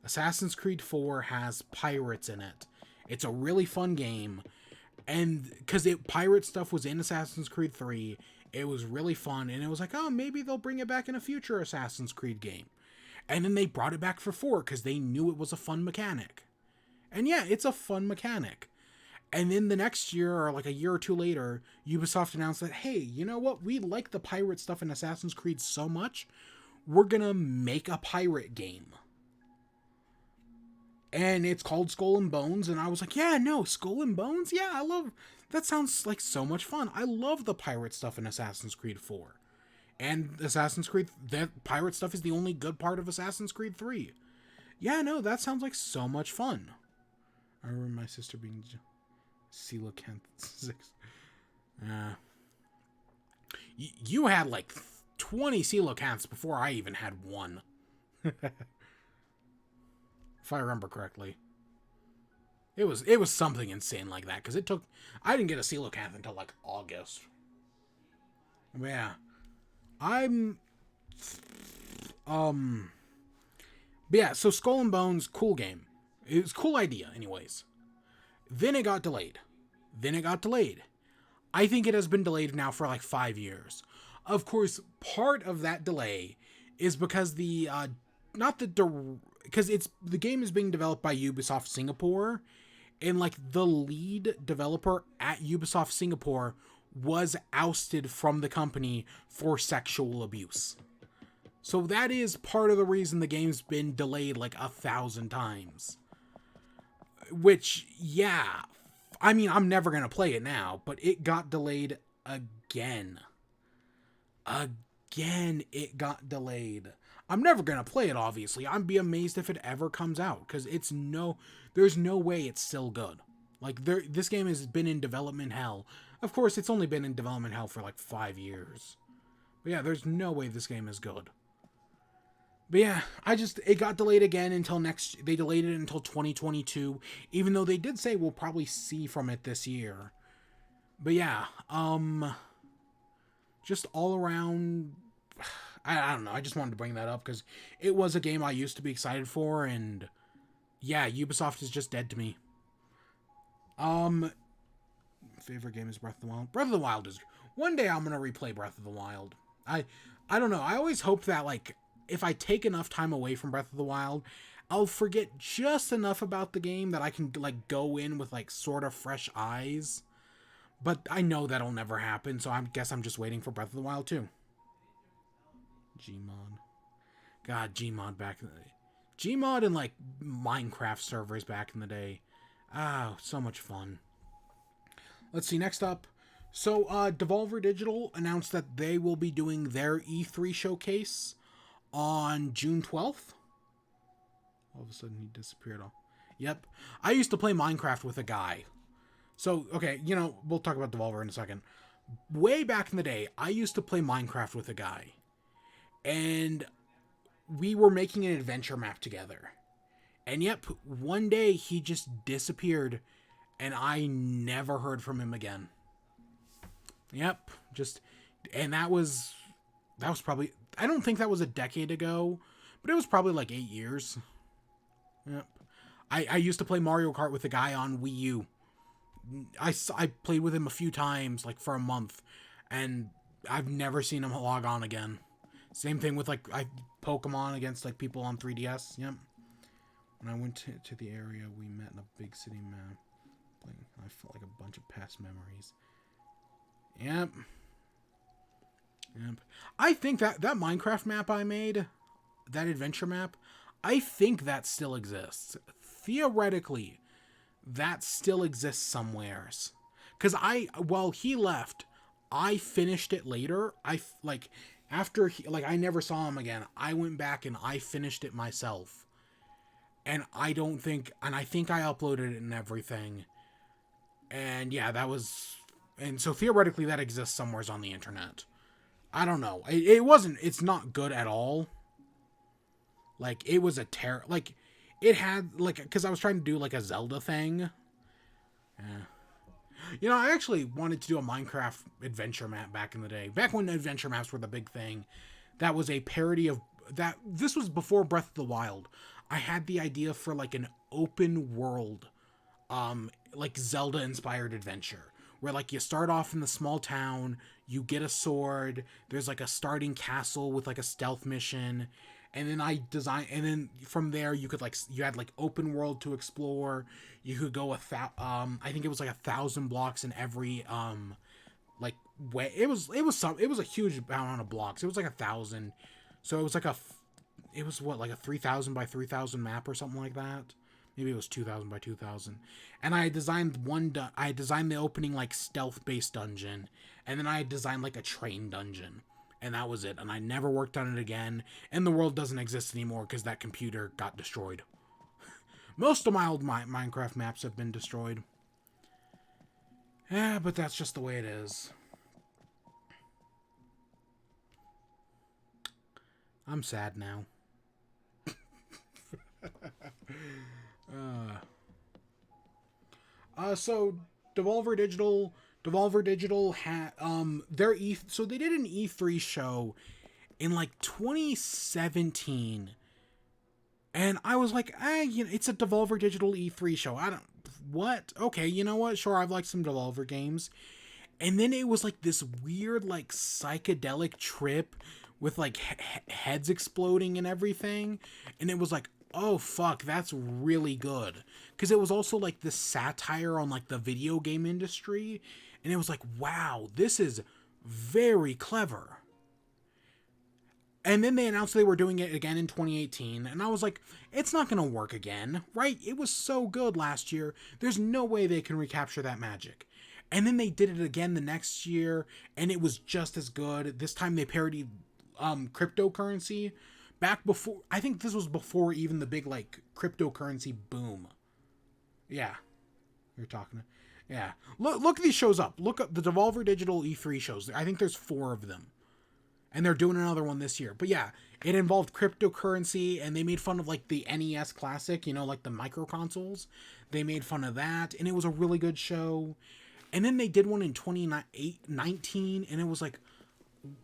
Assassin's Creed 4 has pirates in it. It's a really fun game, and because pirate stuff was in Assassin's Creed 3, it was really fun, and it was like, oh, maybe they'll bring it back in a future Assassin's Creed game. And then they brought it back for 4 because they knew it was a fun mechanic. And yeah, it's a fun mechanic. And then the next year, or like a year or two later, Ubisoft announced that, hey, you know what? We like the pirate stuff in Assassin's Creed so much, we're gonna make a pirate game. And it's called Skull and Bones, and I was like, yeah, no, Skull and Bones? Yeah, that sounds like so much fun. I love the pirate stuff in Assassin's Creed 4. And Assassin's Creed, that pirate stuff is the only good part of Assassin's Creed 3. Yeah, no, that sounds like so much fun. I remember my sister being... Coelacanth 6. You had like 20 coelacanths before I even had one. If I remember correctly. It was something insane like that, because I didn't get a coelacanth until like August. But yeah. But yeah, so Skull and Bones, cool game. It was a cool idea, anyways. Then it got delayed. I think it has been delayed now for like 5 years. Of course, part of that delay is because the game is being developed by Ubisoft Singapore, and like the lead developer at Ubisoft Singapore was ousted from the company for sexual abuse. So that is part of the reason the game's been delayed like 1,000 times. Which, yeah, I mean, I'm never going to play it now, but it got delayed again. It got delayed. I'm never going to play it, obviously. I'd be amazed if it ever comes out, because there's no way it's still good. Like, this game has been in development hell. Of course, it's only been in development hell for like 5 years. But yeah, there's no way this game is good. But yeah, it got delayed again they delayed it until 2022, even though they did say we'll probably see from it this year. But yeah, just all around, I don't know, I just wanted to bring that up because it was a game I used to be excited for, and yeah, Ubisoft is just dead to me. Favorite game is Breath of the Wild. Breath of the Wild is, one day I'm gonna replay Breath of the Wild. I don't know, I always hope that, like, if I take enough time away from Breath of the Wild, I'll forget just enough about the game that I can, like, go in with, like, sort of fresh eyes. But I know that'll never happen, so I guess I'm just waiting for Breath of the Wild 2. Gmod. God, Gmod back in the day. Gmod and like Minecraft servers back in the day. Ah, so much fun. Let's see, next up. So, Devolver Digital announced that they will be doing their E3 showcase on June 12th. All of a sudden, he disappeared. Yep. I used to play Minecraft with a guy. So, okay, we'll talk about Devolver in a second. Way back in the day, I used to play Minecraft with a guy. And we were making an adventure map together. And yep, one day he just disappeared. And I never heard from him again. Yep, and that was probably, I don't think that was a decade ago, but it was probably like 8 years. Yep. I used to play Mario Kart with a guy on Wii U. I played with him a few times, like for a month, and I've never seen him log on again. Same thing with like Pokemon against like people on 3DS. Yep. When I went to the area, we met in a big city map. I felt like a bunch of past memories. Yep. I think that Minecraft map I made, that adventure map, I think that still exists. Theoretically, that still exists somewheres. Because while he left, I finished it later. After I never saw him again. I went back and I finished it myself. And I think I uploaded it and everything. And yeah, and so theoretically that exists somewhere on the internet. I don't know. It's not good at all. Like, it was it had, because I was trying to do, like, a Zelda thing. Yeah. I actually wanted to do a Minecraft adventure map back in the day. Back when adventure maps were the big thing. That was a parody of, this was before Breath of the Wild. I had the idea for, like, an open world, like, Zelda-inspired adventure. Where, like, you start off in the small town, you get a sword, there's, like, a starting castle with, like, a stealth mission, and then from there, you had, like, open world to explore, you could go I think it was, like, 1,000 blocks in every, like, way, it was a huge amount of blocks, it was, like, 1,000, so it was, like, like, a 3,000 by 3,000 map or something like that. Maybe it was 2,000 by 2,000. And I designed the opening, like, stealth-based dungeon. And then I designed, like, a train dungeon. And that was it. And I never worked on it again. And the world doesn't exist anymore because that computer got destroyed. Most of my old Minecraft maps have been destroyed. Yeah, but that's just the way it is. I'm sad now. So Devolver Digital had so they did an E3 show in like 2017, and I was like, it's a Devolver Digital E3 show. Okay, you know what? Sure, I've liked some Devolver games, and then it was like this weird like psychedelic trip with like heads exploding and everything, and it was like, oh fuck, that's really good. Because it was also like this satire on like the video game industry. And it was like, wow, this is very clever. And then they announced they were doing it again in 2018. And I was like, it's not going to work again, right? It was so good last year. There's no way they can recapture that magic. And then they did it again the next year. And it was just as good. This time they parodied cryptocurrency. Back before, I think this was before even the big, like, cryptocurrency boom. Yeah. You're talking. Yeah. Look these shows up. Look up the Devolver Digital E3 shows. I think there's 4 of them. And they're doing another one this year. But yeah, it involved cryptocurrency, and they made fun of, like, the NES Classic, like the micro consoles. They made fun of that, and it was a really good show. And then they did one in 2019, and it was like,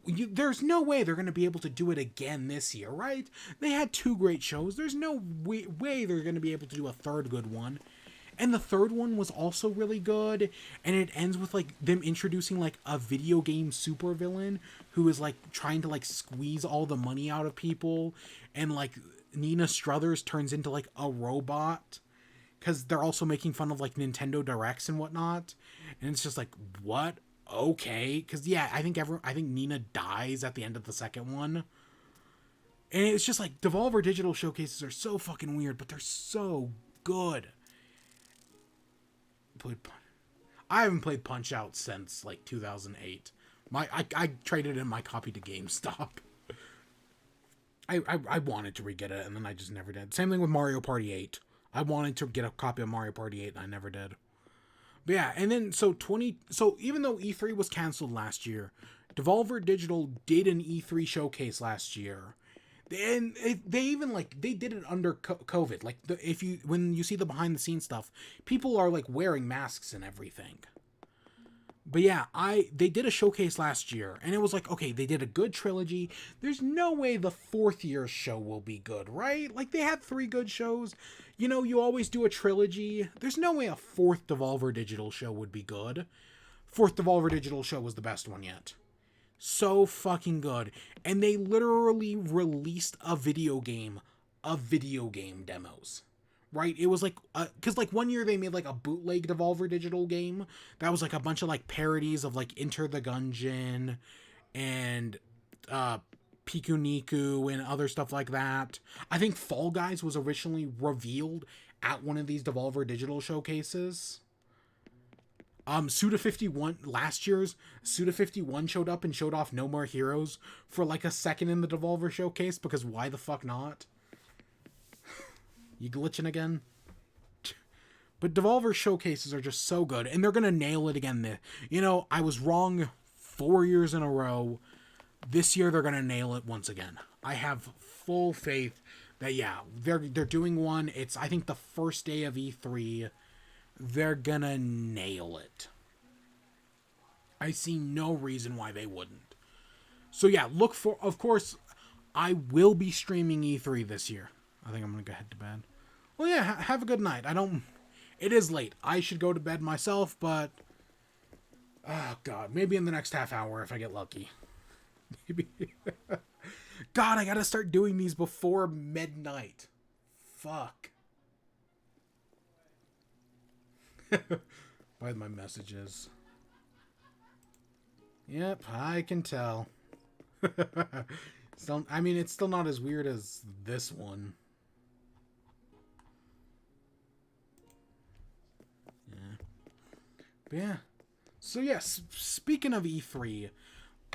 there's no way they're going to be able to do it again this year, right? They had 2 great shows. There's no way they're going to be able to do a third good one. And the third one was also really good. And it ends with, like, them introducing, like, a video game supervillain who is, like, trying to, like, squeeze all the money out of people. And, like, Nina Struthers turns into, like, a robot. Because they're also making fun of, like, Nintendo Directs and whatnot. And it's just like, what? Okay, because yeah, I think Nina dies at the end of the second one. And it's just like Devolver Digital showcases are so fucking weird, but they're so good. I haven't played Punch Out since like 2008. I traded in my copy to GameStop. I wanted to re-get it, and then I just never did. Same thing with Mario Party 8. I wanted to get a copy of Mario Party 8, and I never did. But yeah, and then so even though E3 was canceled last year, Devolver Digital did an E3 showcase last year. And they even they did it under COVID. Like when you see the behind the scenes stuff, people are like wearing masks and everything. But yeah, they did a showcase last year, and it was like, okay, they did a good trilogy. There's no way the fourth year show will be good, right? Like, they had 3 good shows. You know, you always do a trilogy. There's no way a 4th Devolver Digital show would be good. 4th Devolver Digital show was the best one yet. So fucking good. And they literally released a video game of video game demos. Right? It was like, because like one year they made like a bootleg Devolver Digital game that was like a bunch of like parodies of like Enter the Gungeon and Piku Niku and other stuff like that. I think Fall Guys was originally revealed at one of these Devolver Digital showcases. Suda51, last year's Suda51 showed up and showed off No More Heroes for like a second in the Devolver showcase, because why the fuck not? You glitching again? But Devolver showcases are just so good, and they're gonna nail it again. You know, I was wrong 4 years in a row. This year they're gonna nail it once again. I have full faith that they're doing one. It's, I think, the first day of E3. They're gonna nail it. I see no reason why they wouldn't. So yeah, look for, of course, I will be streaming E3 this year. I think I'm gonna go head to bed. Well, yeah, have a good night. It is late. I should go to bed myself, but oh god, maybe in the next half hour if I get lucky. Maybe. God, I gotta start doing these before midnight. Fuck. By my messages. Yep, I can tell. Still, I mean, it's still not as weird as this one. Yeah. But yeah. So yes, speaking of E3,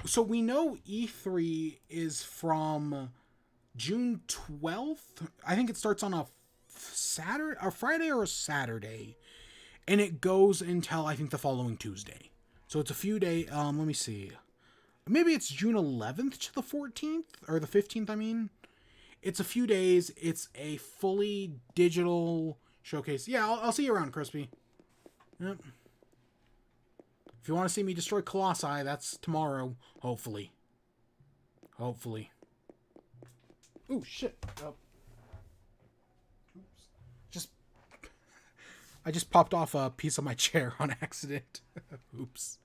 so we know E3 is from June 12th. I think it starts on a Friday or a Saturday. And it goes until, I think, the following Tuesday. So it's a few days. Let me see. Maybe it's June 11th to the 14th? Or the 15th, I mean. It's a few days. It's a fully digital showcase. Yeah, I'll see you around, Crispy. Yep. If you want to see me destroy Colossi, that's tomorrow. Hopefully. Hopefully. Ooh, shit. Oh. I just popped off a piece of my chair on accident. Oops.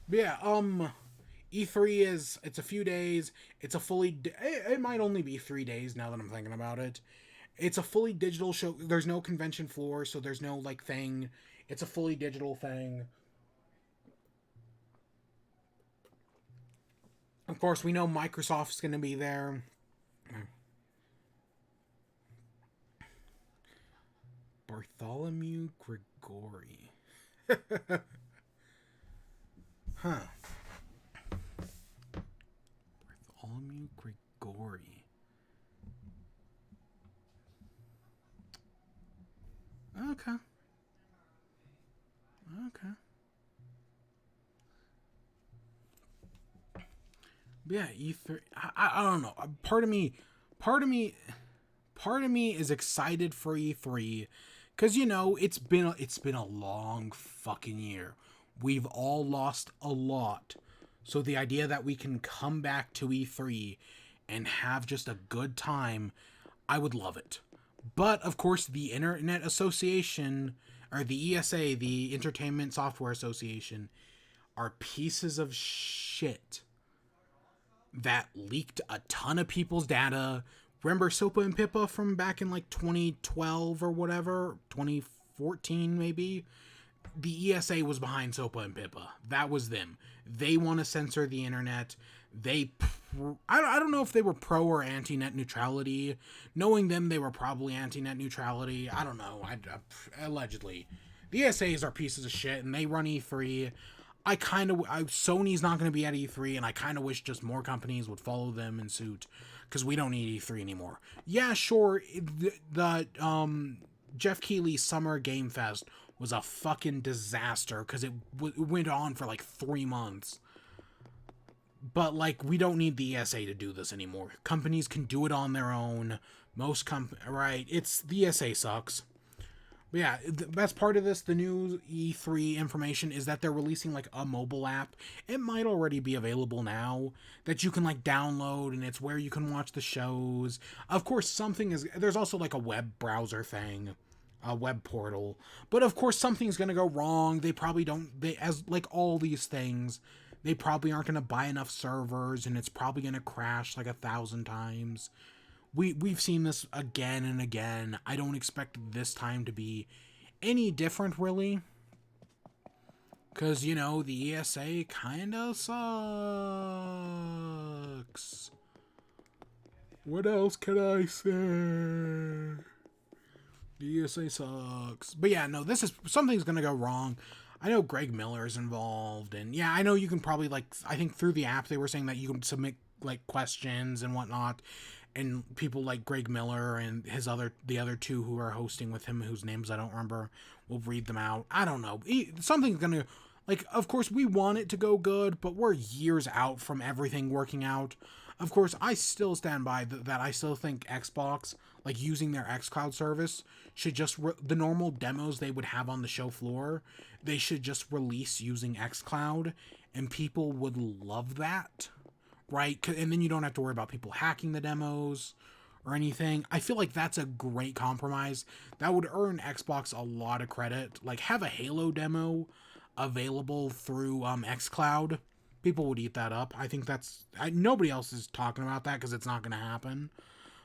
But yeah, E3 it's a few days. It's a fully, it might only be 3 days now that I'm thinking about it. It's a fully digital show. There's no convention floor, so there's no like thing. It's a fully digital thing. Of course, we know Microsoft's going to be there. Bartholomew Grigori. Huh. Bartholomew Grigori. Okay. Okay. But yeah, E3. I don't know. Part of me is excited for E3. Because, you know, it's been a long fucking year. We've all lost a lot. So the idea that we can come back to E3 and have just a good time, I would love it. But, of course, the Internet Association, or the ESA, the Entertainment Software Association, are pieces of shit that leaked a ton of people's data. Remember Sopa and Pippa from back in like 2012 or whatever, 2014 maybe? the ESA was behind Sopa and Pippa. That was them. They want to censor the internet. I don't know if they were pro or anti net neutrality. Knowing them, they were probably anti net neutrality. I don't know. Allegedly, the ESAs are pieces of shit, and they run E3. Sony's not going to be at E3, and I kind of wish just more companies would follow them in suit, because we don't need E3 anymore. Yeah, sure. The Jeff Keighley's Summer Game Fest was a fucking disaster because it went on for like 3 months. But, like, we don't need the ESA to do this anymore. Companies can do it on their own. Right, the ESA sucks. But yeah, the best part of this, the new E3 information, is that they're releasing, like, a mobile app. It might already be available now, that you can, like, download, and it's where you can watch the shows. Of course, there's also, like, a web browser thing, a web portal. But, of course, something's gonna go wrong. As, like, all these things, they probably aren't going to buy enough servers, and it's probably going to crash like 1,000 times. We've seen this again and again. I don't expect this time to be any different, really. Because, the ESA kind of sucks. What else can I say? The ESA sucks. But yeah, no, something's going to go wrong. I know Greg Miller is involved, and yeah, I know you can probably, like, I think through the app they were saying that you can submit, like, questions and whatnot, and people like Greg Miller and the other two who are hosting with him, whose names I don't remember, will read them out. I don't know. Something's gonna, like, of course we want it to go good, but we're years out from everything working out. Of course, I still stand by that I still think Xbox, like, using their xCloud service, should just, the normal demos they would have on the show floor, they should just release using xCloud, and people would love that, right? And then you don't have to worry about people hacking the demos or anything. I feel like that's a great compromise. That would earn Xbox a lot of credit. Like, have a Halo demo available through xCloud. People would eat that up. I think nobody else is talking about that because it's not going to happen.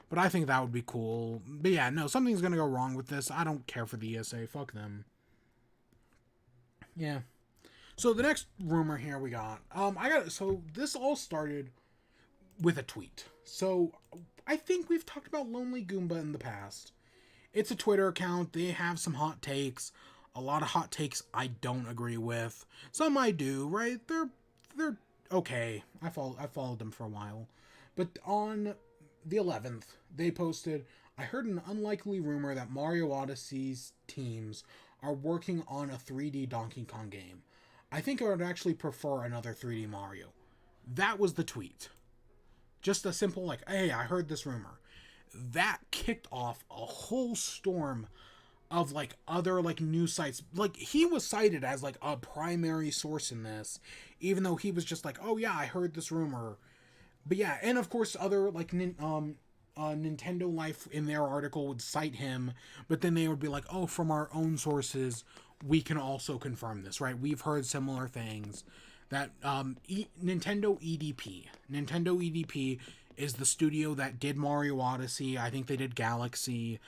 But I think that would be cool. But yeah, no, something's going to go wrong with this. I don't care for the ESA. Fuck them. Yeah. So the next rumor here we got. So this all started with a tweet. So I think we've talked about Lonely Goomba in the past. It's a Twitter account. They have some hot takes. A lot of hot takes I don't agree with. Some I do, right? They're okay. I followed them for a while. But on the 11th, they posted, I heard an unlikely rumor that Mario Odyssey's teams are working on a 3D Donkey Kong game. I think I would actually prefer another 3D Mario. That was the tweet. Just a simple, like, hey, I heard this rumor. That kicked off a whole storm of, like, other, like, news sites. Like, he was cited as, like, a primary source in this, even though he was just like, oh, yeah, I heard this rumor. But yeah, and of course, other, like, Nintendo Life in their article would cite him, but then they would be like, oh, from our own sources, we can also confirm this, right? We've heard similar things. That Nintendo EDP is the studio that did Mario Odyssey. I think they did Galaxy.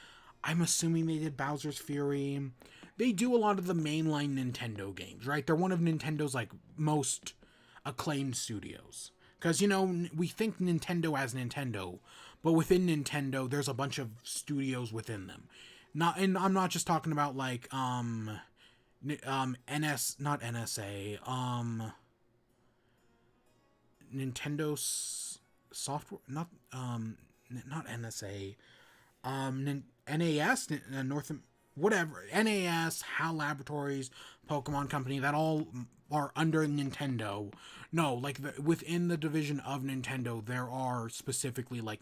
I'm assuming they did Bowser's Fury. They do a lot of the mainline Nintendo games, right? They're one of Nintendo's, like, most acclaimed studios. Because, we think Nintendo as Nintendo, but within Nintendo, there's a bunch of studios within them. And I'm not just talking about, like, not NSA, Nintendo software, not NSA, NAS, NAS, HAL Laboratories, Pokemon Company, that all are under Nintendo. No, like, within the division of Nintendo, there are specifically, like,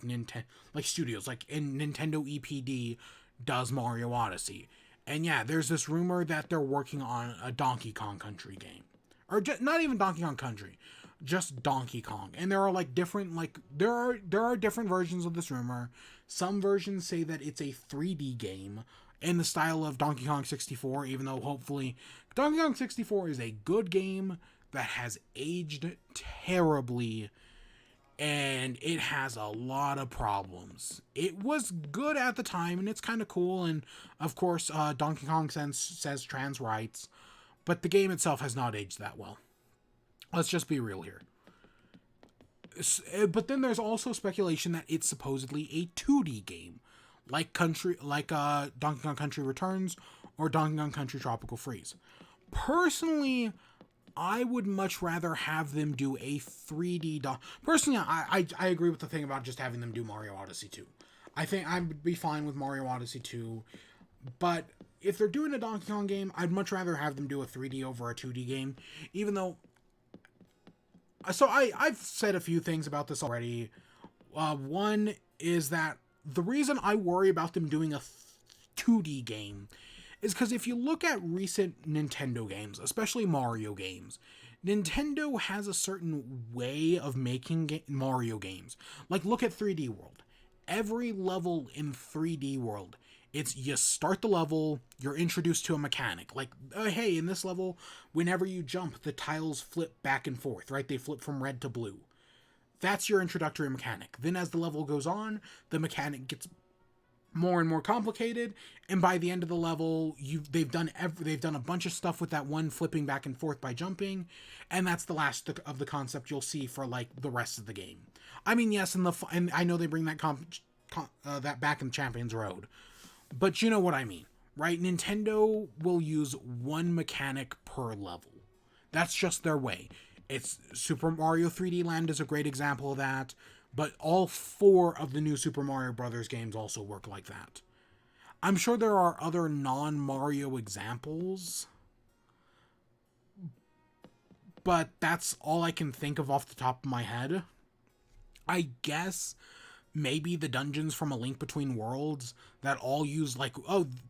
studios, like, in Nintendo EPD does Mario Odyssey. And yeah, there's this rumor that they're working on a Donkey Kong Country game. Or not even Donkey Kong Country, just Donkey Kong. And there are, like, different, like, there are different versions of this rumor. Some versions say that it's a 3D game in the style of Donkey Kong 64, even though hopefully Donkey Kong 64 is a good game that has aged terribly, and it has a lot of problems. It was good at the time, and it's kind of cool, and of course, Donkey Kong says trans rights, but the game itself has not aged that well. Let's just be real here. But then there's also speculation that it's supposedly a 2D game, like Donkey Kong Country Returns or Donkey Kong Country Tropical Freeze. Personally, I would much rather have them do a 3D... Personally, I agree with the thing about just having them do Mario Odyssey 2. I think I would be fine with Mario Odyssey 2, but if they're doing a Donkey Kong game, I'd much rather have them do a 3D over a 2D game, even though... So I've said a few things about this already. One is that the reason I worry about them doing a 2D game is because if you look at recent Nintendo games, especially Mario games, Nintendo has a certain way of making Mario games. Like, look at 3D World. Every level in 3D World, it's you start the level, you're introduced to a mechanic. Like, hey, in this level, whenever you jump, the tiles flip back and forth, right? They flip from red to blue. That's your introductory mechanic. Then as the level goes on, the mechanic gets more and more complicated, and by the end of the level, they've done a bunch of stuff with that one flipping back and forth by jumping, and that's the last of the concept you'll see for like the rest of the game. I mean, yes, and I know they bring that that back in Champions Road, but you know what I mean, right? Nintendo will use one mechanic per level. That's just their way. It's Super Mario 3D Land is a great example of that. But all 4 of the new Super Mario Bros. Games also work like that. I'm sure there are other non-Mario examples, but that's all I can think of off the top of my head. I guess maybe the dungeons from A Link Between Worlds that all use, like,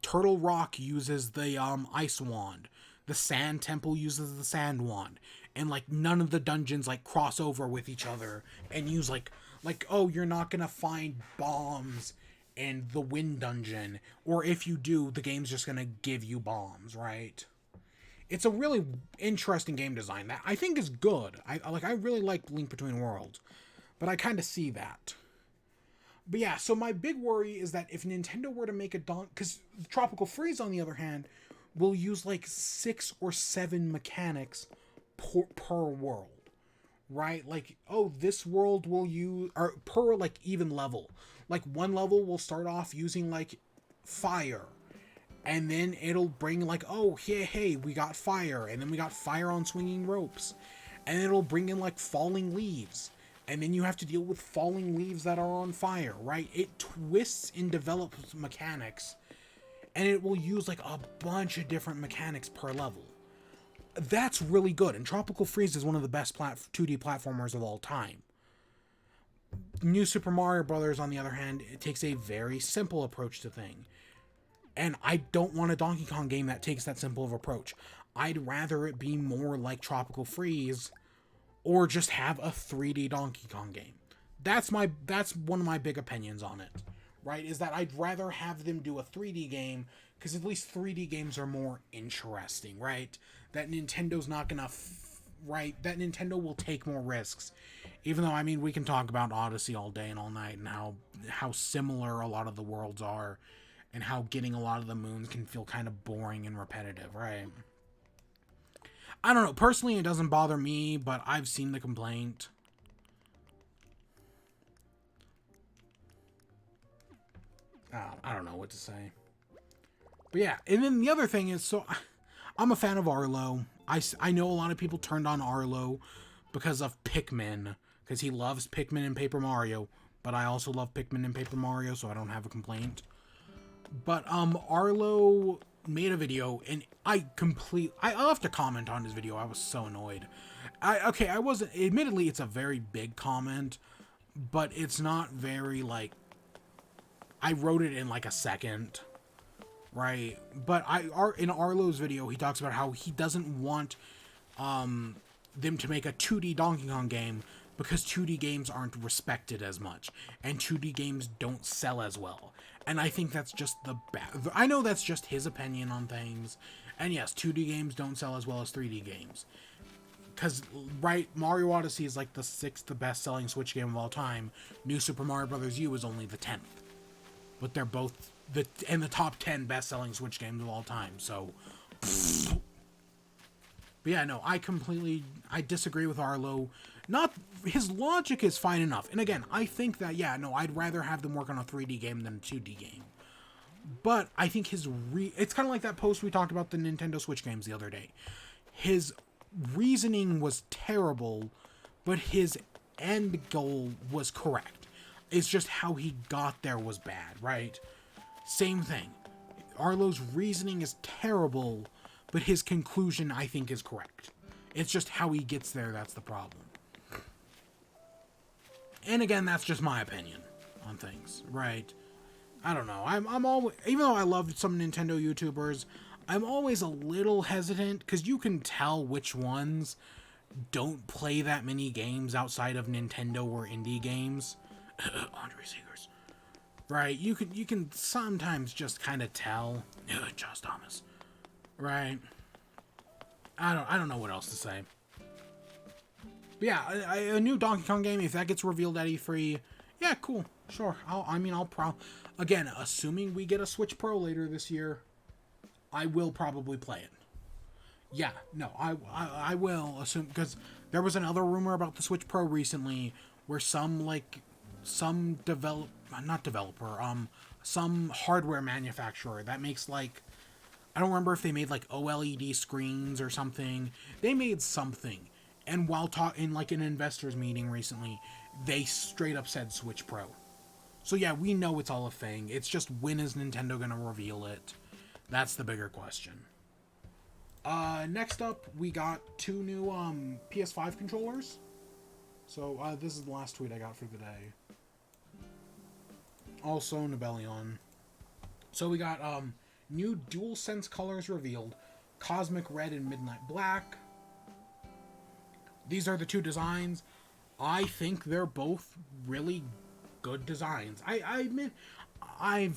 Turtle Rock uses the ice wand. The Sand Temple uses the sand wand. And, like, none of the dungeons, like, cross over with each other and use, like, you're not gonna find bombs in the wind dungeon, or if you do, the game's just gonna give you bombs, right? It's a really interesting game design that I think is good. I really like Link Between Worlds, but I kind of see that. But yeah, so my big worry is that if Nintendo were to make because Tropical Freeze, on the other hand, will use like 6 or 7 mechanics per world. Right? Like, this world will use, or per, like, even level. Like, one level will start off using, like, fire. And then it'll bring, like, hey, we got fire. And then we got fire on swinging ropes. And it'll bring in, like, falling leaves. And then you have to deal with falling leaves that are on fire, right? It twists and develops mechanics. And it will use, like, a bunch of different mechanics per level. That's really good, and Tropical Freeze is one of the best 2D platformers of all time. New Super Mario Bros., on the other hand, it takes a very simple approach to things. And I don't want a Donkey Kong game that takes that simple of approach. I'd rather it be more like Tropical Freeze, or just have a 3D Donkey Kong game. That's one of my big opinions on it, right? Is that I'd rather have them do a 3D game, because at least 3D games are more interesting, right? That Nintendo's not gonna, that Nintendo will take more risks. Even though, I mean, we can talk about Odyssey all day and all night, and how similar a lot of the worlds are, and how getting a lot of the moons can feel kind of boring and repetitive, right? I don't know, personally it doesn't bother me, but I've seen the complaint. I don't know what to say. But yeah, and then the other thing is, so I'm a fan of Arlo. I know a lot of people turned on Arlo because of Pikmin, because he loves Pikmin and Paper Mario, but I also love Pikmin and Paper Mario, so I don't have a complaint. But Arlo made a video, and I'll have to comment on his video. I was so annoyed. I wasn't, admittedly, it's a very big comment, but it's not very, like, I wrote it in like a second. Right, but in Arlo's video, he talks about how he doesn't want them to make a 2D Donkey Kong game because 2D games aren't respected as much, and 2D games don't sell as well. And I think that's just I know that's just his opinion on things, and yes, 2D games don't sell as well as 3D games. Because, right, Mario Odyssey is like the 6th best-selling Switch game of all time. New Super Mario Bros. U is only the 10th. But they're both in the top 10 best-selling Switch games of all time, so... But yeah, no, I disagree with Arlo. Not, his logic is fine enough. And again, I think that, yeah, no, I'd rather have them work on a 3D game than a 2D game. But I think it's kind of like that post we talked about the Nintendo Switch games the other day. His reasoning was terrible, but his end goal was correct. It's just how he got there was bad, right? Same thing. Arlo's reasoning is terrible, but his conclusion, I think, is correct. It's just how he gets there that's the problem. And again, that's just my opinion on things, right? I don't know. I'm always, even though I love some Nintendo YouTubers, I'm always a little hesitant because you can tell which ones don't play that many games outside of Nintendo or indie games. Andre Seegers. Right? You can sometimes just kind of tell. Josh Thomas. Right? I don't know what else to say. But yeah, a new Donkey Kong game, if that gets revealed at E3, yeah, cool. Sure. Again, assuming we get a Switch Pro later this year, I will probably play it. Yeah, no, I will assume, because there was another rumor about the Switch Pro recently where some hardware manufacturer that makes I don't remember if they made OLED screens or something. They made something. And while in an investors meeting recently, they straight up said Switch Pro. So yeah, we know it's all a thing. It's just, when is Nintendo gonna reveal it? That's the bigger question. Next up, we got 2 new PS5 controllers. So this is the last tweet I got for the day. Also Nibelion. So we got new DualSense colors revealed. Cosmic Red and Midnight Black. These are the 2 designs. I think they're both really good designs. I admit, I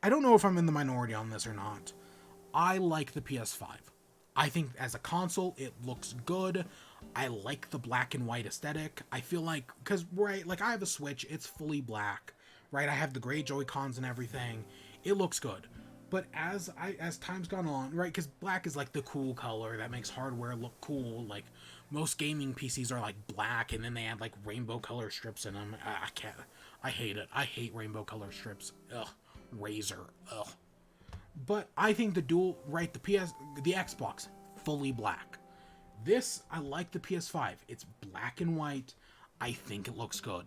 don't know if I'm in the minority on this or not. I like the PS5. I think as a console, it looks good. I like the black and white aesthetic. I feel like, because, right, I have a Switch, it's fully black, right? I have the gray Joy-Cons and everything. It looks good. But as time's gone on, right, because black is the cool color that makes hardware look cool. Most gaming PCs are black, and then they add rainbow color strips in them. I can't. I hate it. I hate rainbow color strips. Ugh. Razer. Ugh. But I think the Xbox, fully black. This, I like the PS5. It's black and white. I think it looks good.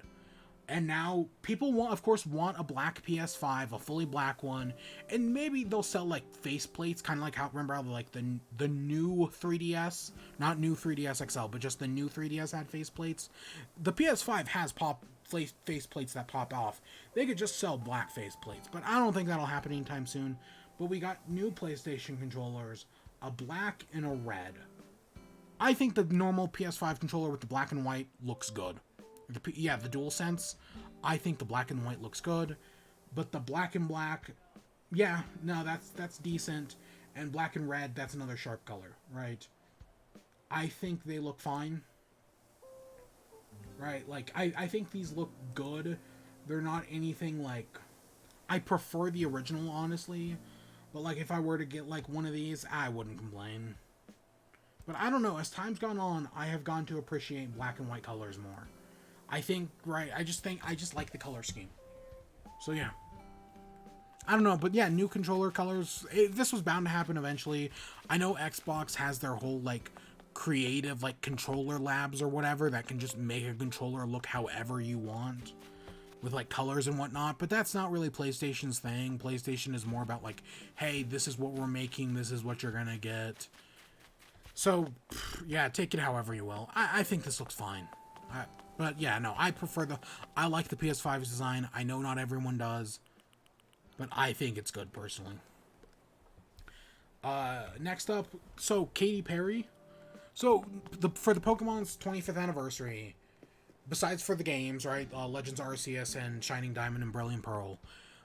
And now, people of course want a black PS5, a fully black one, and maybe they'll sell faceplates, kind of how, remember how the new 3DS, not new 3DS XL, but just the new 3DS had faceplates. The PS5 has faceplates that pop off. They could just sell black faceplates, but I don't think that'll happen anytime soon. But we got new PlayStation controllers, a black and a red. I think the normal PS5 controller with the black and white looks good. The DualSense, I think the black and white looks good, but the black and black, yeah, no, that's decent, and black and red, that's another sharp color, right? I think they look fine, right? I think these look good. They're not anything I prefer the original, honestly, but if I were to get one of these, I wouldn't complain. But I don't know, as time's gone on, I have gone to appreciate black and white colors more. I think, right, I just like the color scheme. So yeah. I don't know, but yeah, new controller colors. This was bound to happen eventually. I know Xbox has their whole, creative, controller labs or whatever that can just make a controller look however you want with, colors and whatnot, but that's not really PlayStation's thing. PlayStation is more about, hey, this is what we're making, this is what you're gonna get. So, yeah, take it however you will. I think this looks fine. But yeah, no, I like the PS5's design. I know not everyone does, but I think it's good personally. Next up, so Katy Perry. So for the Pokemon's 25th anniversary, besides for the games, right, Legends Arceus and Shining Diamond and Brilliant Pearl,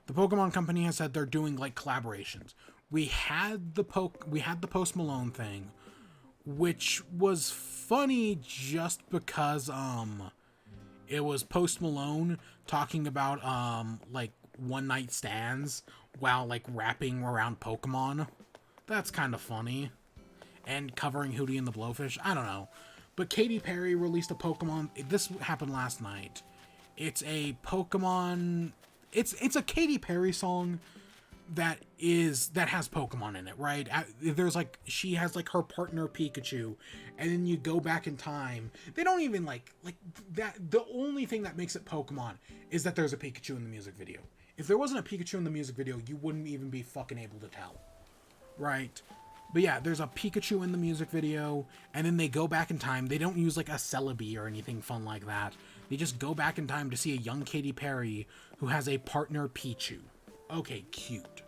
the Pokemon Company has said they're doing collaborations. We had the Post Malone thing, which was funny just because it was Post Malone talking about one night stands while rapping around Pokemon. That's kind of funny. and covering Hootie and the Blowfish. I don't know. But Katy Perry released a Pokemon. This happened last night. It's a Pokemon. It's a Katy Perry song that has Pokemon in it, right? There's like, she has like her partner Pikachu, and then you go back in time. They don't even like that. The only thing that makes it Pokemon is that there's a Pikachu in the music video. If there wasn't a Pikachu in the music video, you wouldn't even be fucking able to tell, right? But yeah, there's a Pikachu in the music video, and then they go back in time. They don't use like a Celebi or anything fun like that. They just go back in time to see a young Katy Perry who has a partner Pichu. Okay, cute.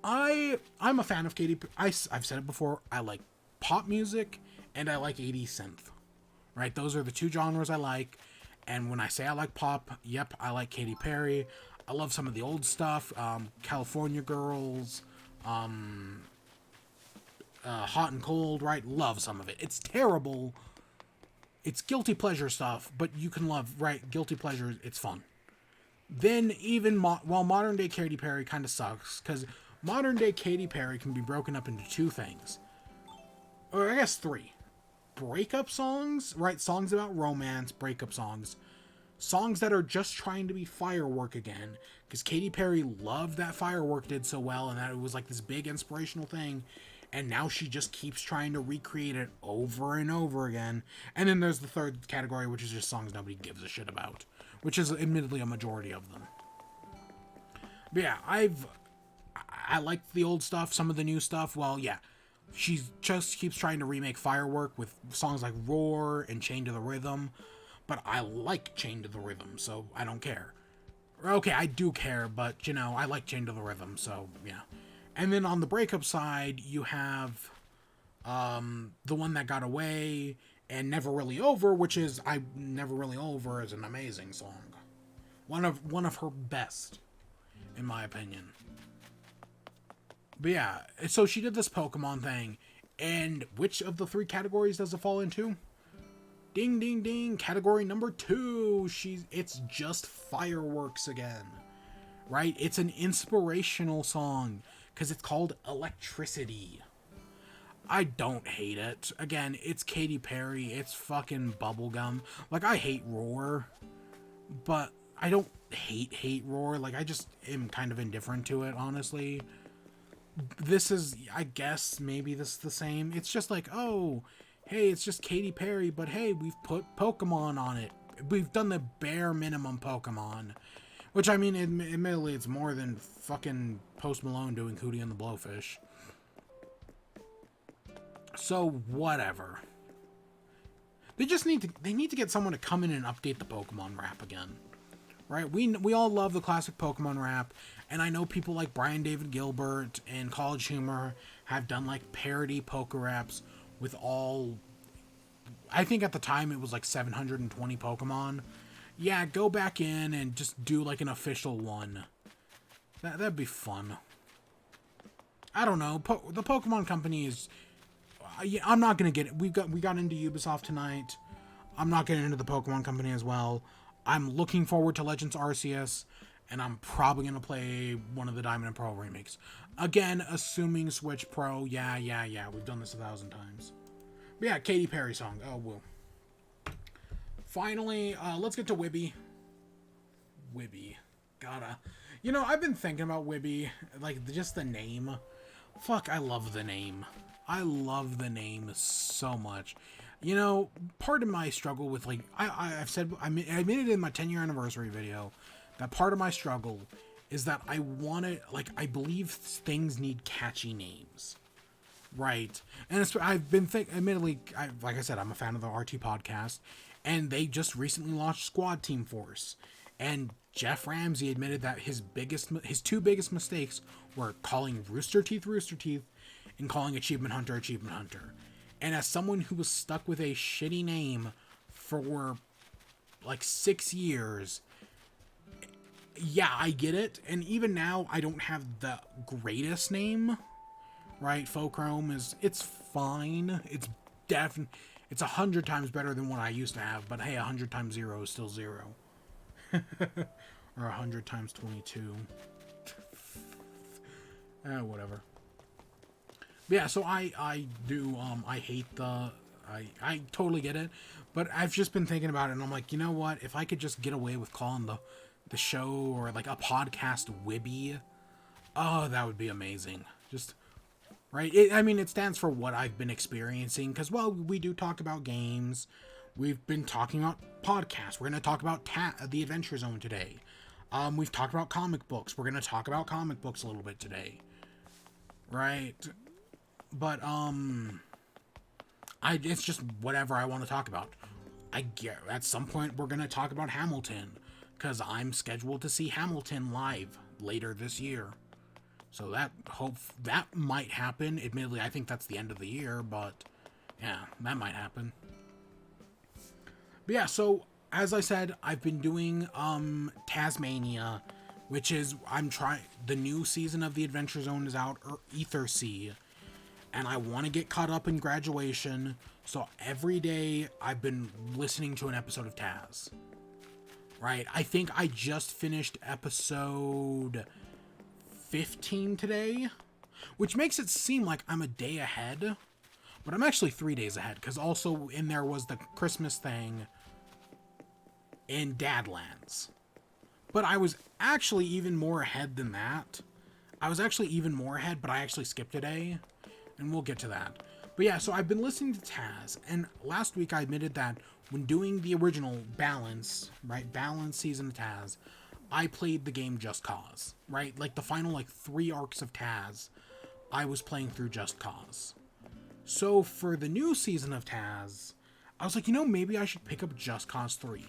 I'm a fan of Katy. I've said it before. I like pop music and I like 80s synth. Right? Those are the two genres I like. And when I say I like pop, yep, I like Katy Perry. I love some of the old stuff. California Girls. Hot and Cold, right? Love some of it. It's terrible. It's guilty pleasure stuff, but you can love, right? Guilty pleasure, it's fun. Then even while modern day Katy Perry kind of sucks, because modern day Katy Perry can be broken up into two things. Or I guess three. Breakup songs, right? Songs about romance, breakup songs. Songs that are just trying to be Firework again. Because Katy Perry loved that Firework did so well, and that it was like this big inspirational thing. And now she just keeps trying to recreate it over and over again. And then there's the third category, which is just songs nobody gives a shit about. Which is admittedly a majority of them. But yeah, I like the old stuff, some of the new stuff. Well, yeah, she just keeps trying to remake Firework with songs like Roar and Chained to the Rhythm. But I like Chained to the Rhythm, so I don't care. Okay, I do care, but, you know, I like Chained to the Rhythm, so, yeah. And then on the breakup side, you have The One That Got Away and Never Really Over, which is Never Really Over is an amazing song. One of her best, in my opinion. But yeah, so she did this Pokemon thing, and which of the three categories does it fall into? Ding ding ding, category number 2. It's just Fireworks again. Right? It's an inspirational song. Because it's called Electricity. I don't hate it. Again, it's Katy Perry. It's fucking bubblegum. Like, I hate Roar. But I don't hate Roar. Like, I just am kind of indifferent to it, honestly. This is, I guess, maybe this is the same. It's just like, oh, hey, it's just Katy Perry. But hey, we've put Pokemon on it. We've done the bare minimum Pokemon. Which, I mean, admittedly, it's more than fucking Post Malone doing Hootie and the Blowfish. So, whatever. They need to get someone to come in and update the Pokemon rap again. Right? We all love the classic Pokemon rap, and I know people like Brian David Gilbert and College Humor have done, like, parody poker raps with all... I think at the time it was, like, 720 Pokemon. Yeah, go back in and just do like an official one. That'd be fun. I don't know. The Pokemon Company is... I'm not gonna get it. We got into Ubisoft tonight. I'm not getting into the Pokemon Company as well. I'm looking forward to Legends Arceus, and I'm probably gonna play one of the Diamond and Pearl remakes. Again, assuming Switch Pro. Yeah. We've done this 1,000 times. But yeah, Katy Perry song. Oh, woo. Finally, let's get to WIBE. WIBE. Gotta. You know, I've been thinking about WIBE, like, just the name. Fuck, I love the name. I love the name so much. You know, part of my struggle with, like, I've said, I admitted in my 10-year anniversary video, that part of my struggle is that I want to, like, I believe things need catchy names. Right. And I've been admittedly, like I said, I'm a fan of the RT podcast. And they just recently launched Squad Team Force. And Jeff Ramsey admitted that his two biggest mistakes were calling Rooster Teeth, and calling Achievement Hunter. And as someone who was stuck with a shitty name for like 6 years, yeah, I get it. And even now, I don't have the greatest name. Right? Fochrome it's fine. It's definitely... It's 100 times better than what I used to have, but hey, 100 times 0 is still 0. Or 100 times 22. Whatever. But Yeah, so I do I hate the I totally get it, but I've just been thinking about it and I'm like, you know what? If I could just get away with calling the show or like a podcast WIBE, oh, that would be amazing. Just right? I mean, it stands for what I've been experiencing because, well, we do talk about games. We've been talking about podcasts. We're going to talk about the Adventure Zone today. We've talked about comic books. We're going to talk about comic books a little bit today. Right? But, it's just whatever I want to talk about. I get at some point we're going to talk about Hamilton because I'm scheduled to see Hamilton live later this year. So that might happen. Admittedly, I think that's the end of the year, but yeah, that might happen. But yeah, so as I said, I've been doing Tasmania, which is the new season of the Adventure Zone is out, or Ether Sea, and I want to get caught up in Graduation. So every day I've been listening to an episode of Taz. Right? I think I just finished episode 15 today, which makes it seem like I'm a day ahead, but I'm actually 3 days ahead because also in there was the Christmas thing in Dadlands. But I was actually even more ahead than that. I was actually even more ahead, but I actually skipped a day, and we'll get to that. But yeah, so I've been listening to Taz, and last week I admitted that when doing the original Balance season of Taz, I played the game Just Cause, right? Like the final 3 arcs of Taz, I was playing through Just Cause. So for the new season of Taz, I was like, maybe I should pick up Just Cause 3.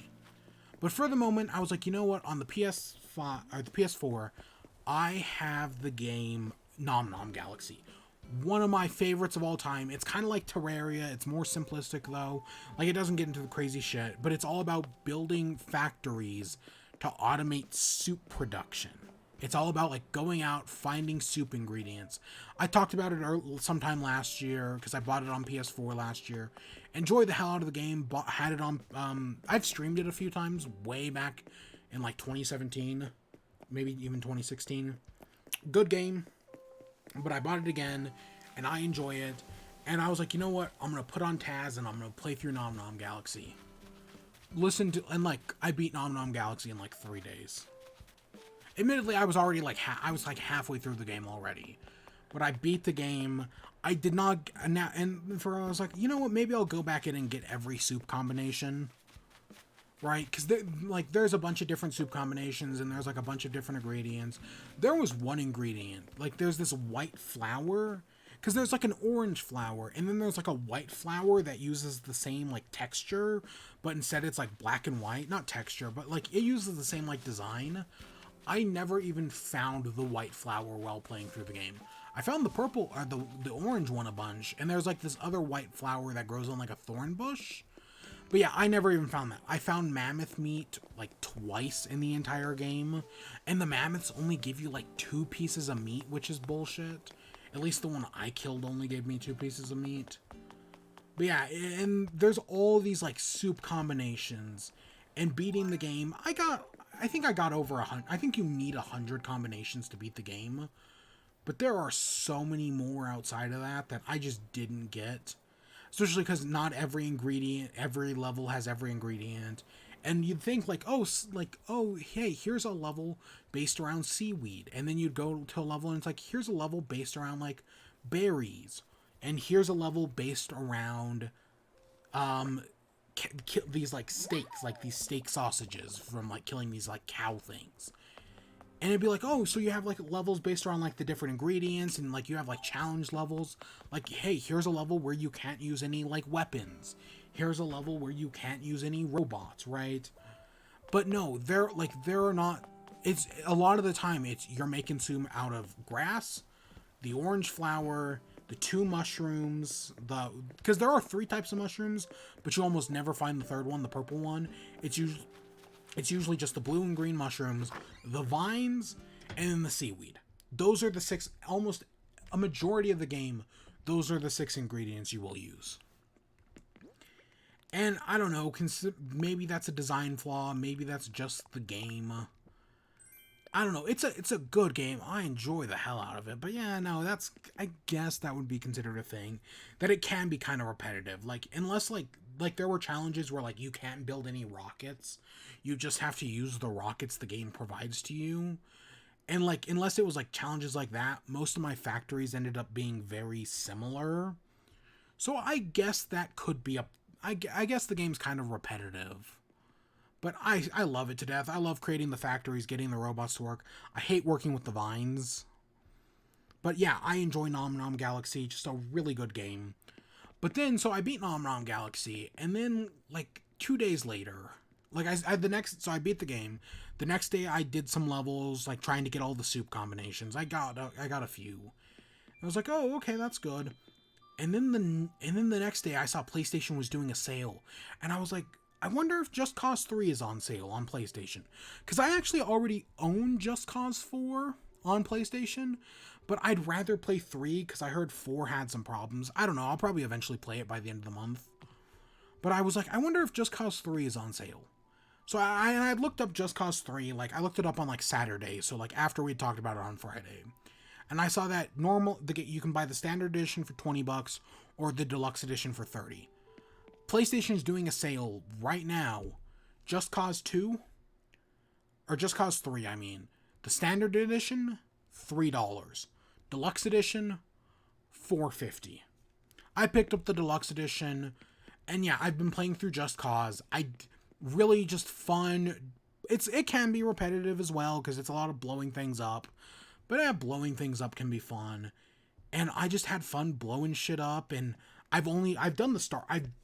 But for the moment, I was like, you know what? On the PS5 or the PS4, I have the game Nom Nom Galaxy. One of my favorites of all time. It's kind of like Terraria. It's more simplistic though. Like it doesn't get into the crazy shit, but it's all about building factories to automate soup production. It's all about going out, finding soup ingredients. I talked about it sometime last year because I bought it on PS4 last year. Enjoyed the hell out of the game. Had it on. I've streamed it a few times way back in 2017, maybe even 2016. Good game, but I bought it again and I enjoy it. And I was like, you know what? I'm gonna put on Taz and I'm gonna play through Nom Nom Galaxy. I beat Nom Nom Galaxy in 3 days. Admittedly, I was already halfway through the game already, but I beat the game. I did not, I was like, you know what? Maybe I'll go back in and get every soup combination, right? Because there's a bunch of different soup combinations, and there's a bunch of different ingredients. There was one ingredient, there's this white flour. Because there's an orange flour, and then there's a white flour that uses the same texture, but instead it's black and white. Not texture, but it uses the same design. I never even found the white flour while playing through the game. I found the purple or the orange one a bunch, and there's this other white flour that grows on a thorn bush. But yeah, I never even found that. I found mammoth meat twice in the entire game, and the mammoths only give you 2 pieces of meat, which is bullshit. At least the one I killed only gave me 2 pieces of meat. But yeah, and there's all these soup combinations. And beating the game, I think I got over 100. I think you need 100 combinations to beat the game. But there are so many more outside of that I just didn't get. Especially because not every level has every ingredient. And you'd think oh, hey, here's a level based around seaweed. And then you'd go to a level and it's here's a level based around berries. And here's a level based around these steaks, these steak sausages from killing these cow things. And it'd be oh, so you have levels based around the different ingredients, and you have challenge levels. Hey, here's a level where you can't use any weapons. Here's a level where you can't use any robots, right? But no, they're not. It's a lot of the time you're making soup out of grass, the orange flour, the 2 mushrooms, because there are 3 types of mushrooms, but you almost never find the third one, the purple one. It's usually just the blue and green mushrooms, the vines, and then the seaweed. Those are the 6, almost a majority of the game, those are the 6 ingredients you will use. And I don't know, maybe that's a design flaw, maybe that's just the game. I don't know. It's a good game. I enjoy the hell out of it. But yeah, no, that's I guess that would be considered a thing, that it can be kind of repetitive. Like unless like there were challenges where like you can't build any rockets, you just have to use the rockets the game provides to you. And like unless it was like challenges like that, most of my factories ended up being very similar. So I guess that could be I guess the game's kind of repetitive. But I love it to death. I love creating the factories, getting the robots to work. I hate working with the vines. But yeah, I enjoy Nom Nom Galaxy. Just a really good game. But then, so I beat Nom Nom Galaxy. And then, like, 2 days later, like, so I beat the game. The next day, I did some levels, like, trying to get all the soup combinations. I got a few. I was like, oh, okay, that's good. And then the next day, I saw PlayStation was doing a sale. And I was like, I wonder if Just Cause 3 is on sale on PlayStation. Because I actually already own Just Cause 4 on PlayStation, but I'd rather play 3 because I heard 4 had some problems. I don't know, I'll probably eventually play it by the end of the month. But I was like, I wonder if Just Cause 3 is on sale. So I looked up Just Cause 3, like I looked it up on like Saturday, so like after we talked about it on Friday. And I saw that you can buy the standard edition for $20 or the deluxe edition for $30. PlayStation is doing a sale right now. Just Cause 2, or Just Cause 3, I mean. The standard edition, $3. Deluxe edition, $4.50. I picked up the deluxe edition, and yeah, I've been playing through Just Cause. Really just fun. It can be repetitive as well, because it's a lot of blowing things up. But yeah, blowing things up can be fun. And I just had fun blowing shit up, and I've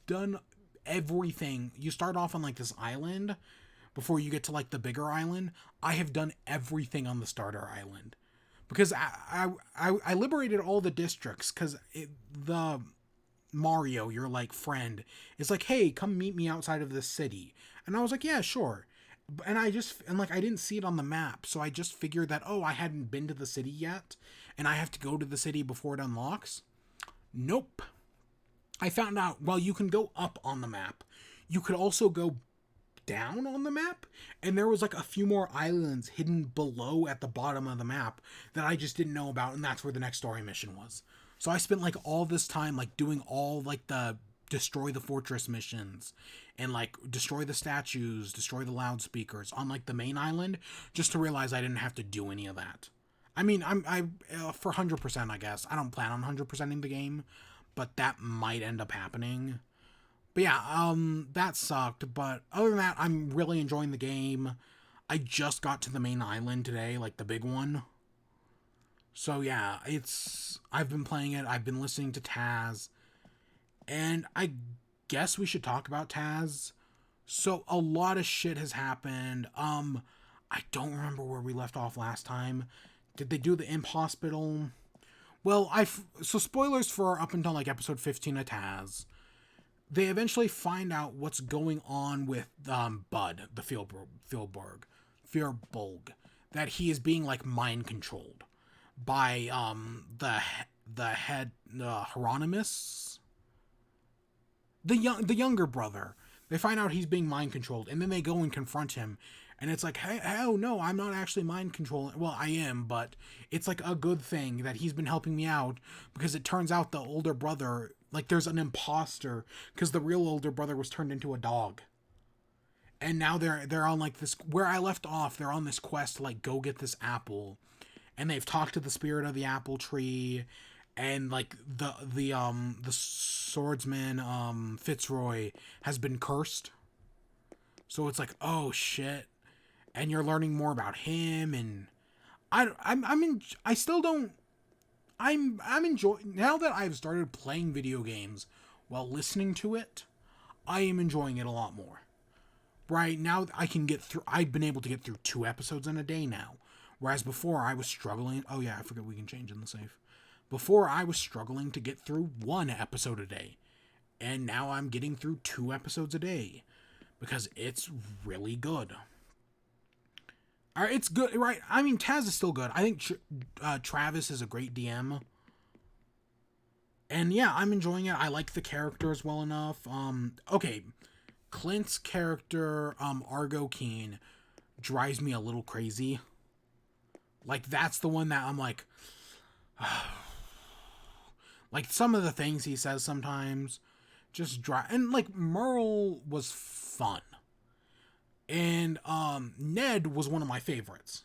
done everything. You start off on like this island before you get to like the bigger island. I have done everything on the starter island because I liberated all the districts because the Mario, your like friend, is like, hey, come meet me outside of this city, and I was like, yeah, sure. And I didn't see it on the map, so I just figured that, oh, I hadn't been to the city yet, and I have to go to the city before it unlocks. Nope. I found out, well, you can go up on the map. You could also go down on the map, and there was like a few more islands hidden below at the bottom of the map that I just didn't know about, and that's where the next story mission was. So I spent like all this time like doing all like the destroy the fortress missions and like destroy the statues, destroy the loudspeakers on like the main island, just to realize I didn't have to do any of that. I mean, I for 100%, I guess. I don't plan on 100%ing the game, but that might end up happening. But yeah, that sucked. But other than that, I'm really enjoying the game. I just got to the main island today, like the big one. So yeah, I've been playing it. I've been listening to Taz. And I guess we should talk about Taz. So a lot of shit has happened. I don't remember where we left off last time. Did they do the imp hospital? Well, so spoilers for up until like episode 15 of Taz. They eventually find out what's going on with Bud, the Fieldberg, that he is being like mind controlled by the head Hieronymus, the younger brother. They find out he's being mind controlled, and then they go and confront him. And it's like, hey, oh no, I'm not actually mind controlling. Well, I am, but it's like a good thing that he's been helping me out, because it turns out the older brother, like there's an imposter, because the real older brother was turned into a dog. And now they're on like this, where I left off, they're on this quest to like go get this apple. And they've talked to the spirit of the apple tree, and like the swordsman Fitzroy has been cursed. So it's like, oh shit. And you're learning more about him, and I'm enjoying, now that I've started playing video games while listening to it, I am enjoying it a lot more. Right now I've been able to get through 2 episodes in a day now. Whereas before I was struggling. Oh yeah, I forgot we can change in the save. Before I was struggling to get through 1 episode a day. And now I'm getting through 2 episodes a day. Because it's really good. It's good, right? I mean, Taz is still good. I think Travis is a great DM. And yeah, I'm enjoying it. I like the characters well enough. Okay. Clint's character, Argo Keen, drives me a little crazy. Like, that's the one that I'm like, like, some of the things he says sometimes just dry. And, like, Merle was fun. And, Ned was one of my favorites.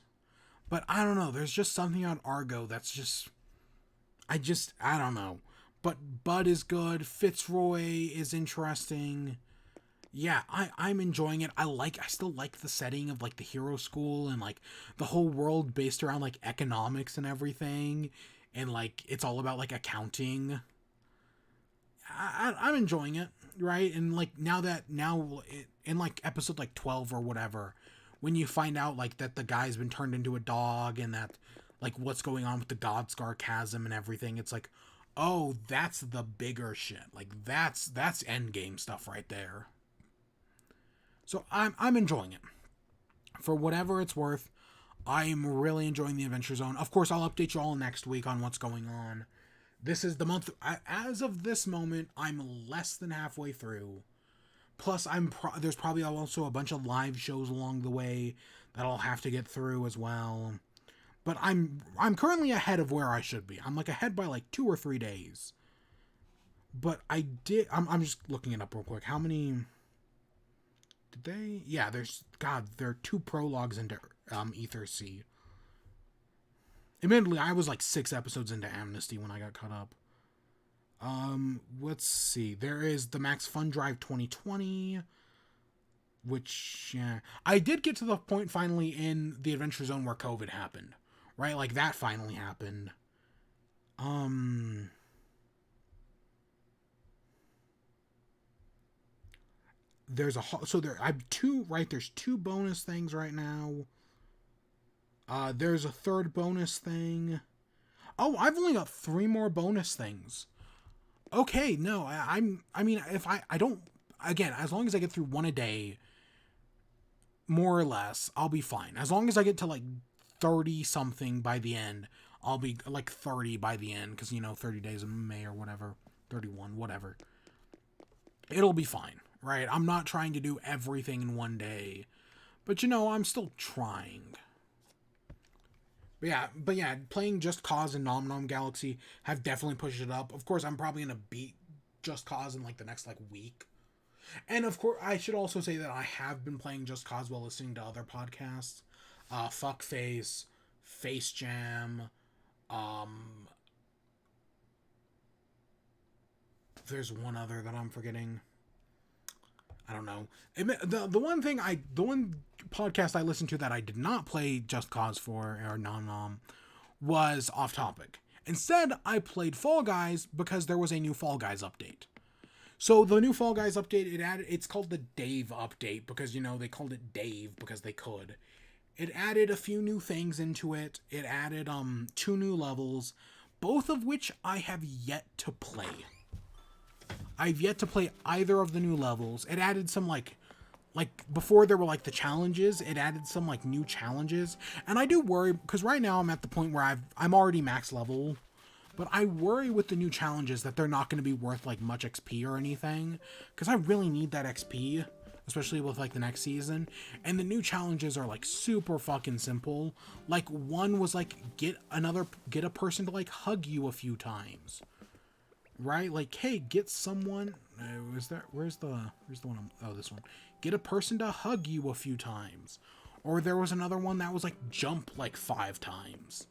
But I don't know, there's just something on Argo that's just, I don't know. But Bud is good, Fitzroy is interesting. Yeah, I'm enjoying it. I still like the setting of, like, the hero school and, like, the whole world based around, like, economics and everything. And, like, it's all about, like, accounting. I'm enjoying it, right? And, like, in, like, episode, like, 12 or whatever, when you find out, like, that the guy's been turned into a dog and that, like, what's going on with the Godscar chasm and everything, it's like, oh, that's the bigger shit. Like, that's endgame stuff right there. So I'm enjoying it. For whatever it's worth, I'm really enjoying the Adventure Zone. Of course, I'll update you all next week on what's going on. This is the month. As of this moment, I'm less than halfway through. Plus, there's probably also a bunch of live shows along the way that I'll have to get through as well. But I'm currently ahead of where I should be. I'm like ahead by like 2 or 3 days. But I'm just looking it up real quick. How many did they? Yeah, there are 2 prologues into Ether C. Admittedly, I was like 6 episodes into Amnesty when I got caught up. Let's see. There is the Max Fun Drive 2020, which, yeah, I did get to the point finally in the Adventure Zone where COVID happened, right? Like, that finally happened. There's 2 bonus things right now. There's a 3rd bonus thing. Oh, I've only got 3 more bonus things. Okay, no, I mean, if I don't, again, as long as I get through 1 a day, more or less, I'll be fine. As long as I get to, like, 30 something by the end, I'll be, like, 30 by the end, because, 30 days in May or whatever, 31, whatever. It'll be fine, right? I'm not trying to do everything in 1 day, but, I'm still trying. But yeah, playing Just Cause and Nom Nom Galaxy have definitely pushed it up. Of course, I'm probably going to beat Just Cause in, like, the next, like, week. And, of course, I should also say that I have been playing Just Cause while listening to other podcasts. Fuckface, Face Jam, there's one other that I'm forgetting. I don't know. The one podcast I listened to that I did not play Just Cause for, or Nom Nom, was Off Topic. Instead, I played Fall Guys because there was a new Fall Guys update. So the new Fall Guys update, it's called the Dave update because, they called it Dave because they could. It added a few new things into it. It added 2 new levels, both of which I have yet to play. I've yet to play either of the new levels. It added some, like before there were, like, the challenges, it added some, like, new challenges. And I do worry, because right now I'm at the point where I'm already max level, but I worry with the new challenges that they're not going to be worth, like, much XP or anything, because I really need that XP, especially with, like, the next season. And the new challenges are, like, super fucking simple. Like, one was, like, get a person to, like, hug you a few times. Right? Like, hey, get someone. Where's the one? This one. Get a person to hug you a few times. Or there was another one that was like jump like 5 times.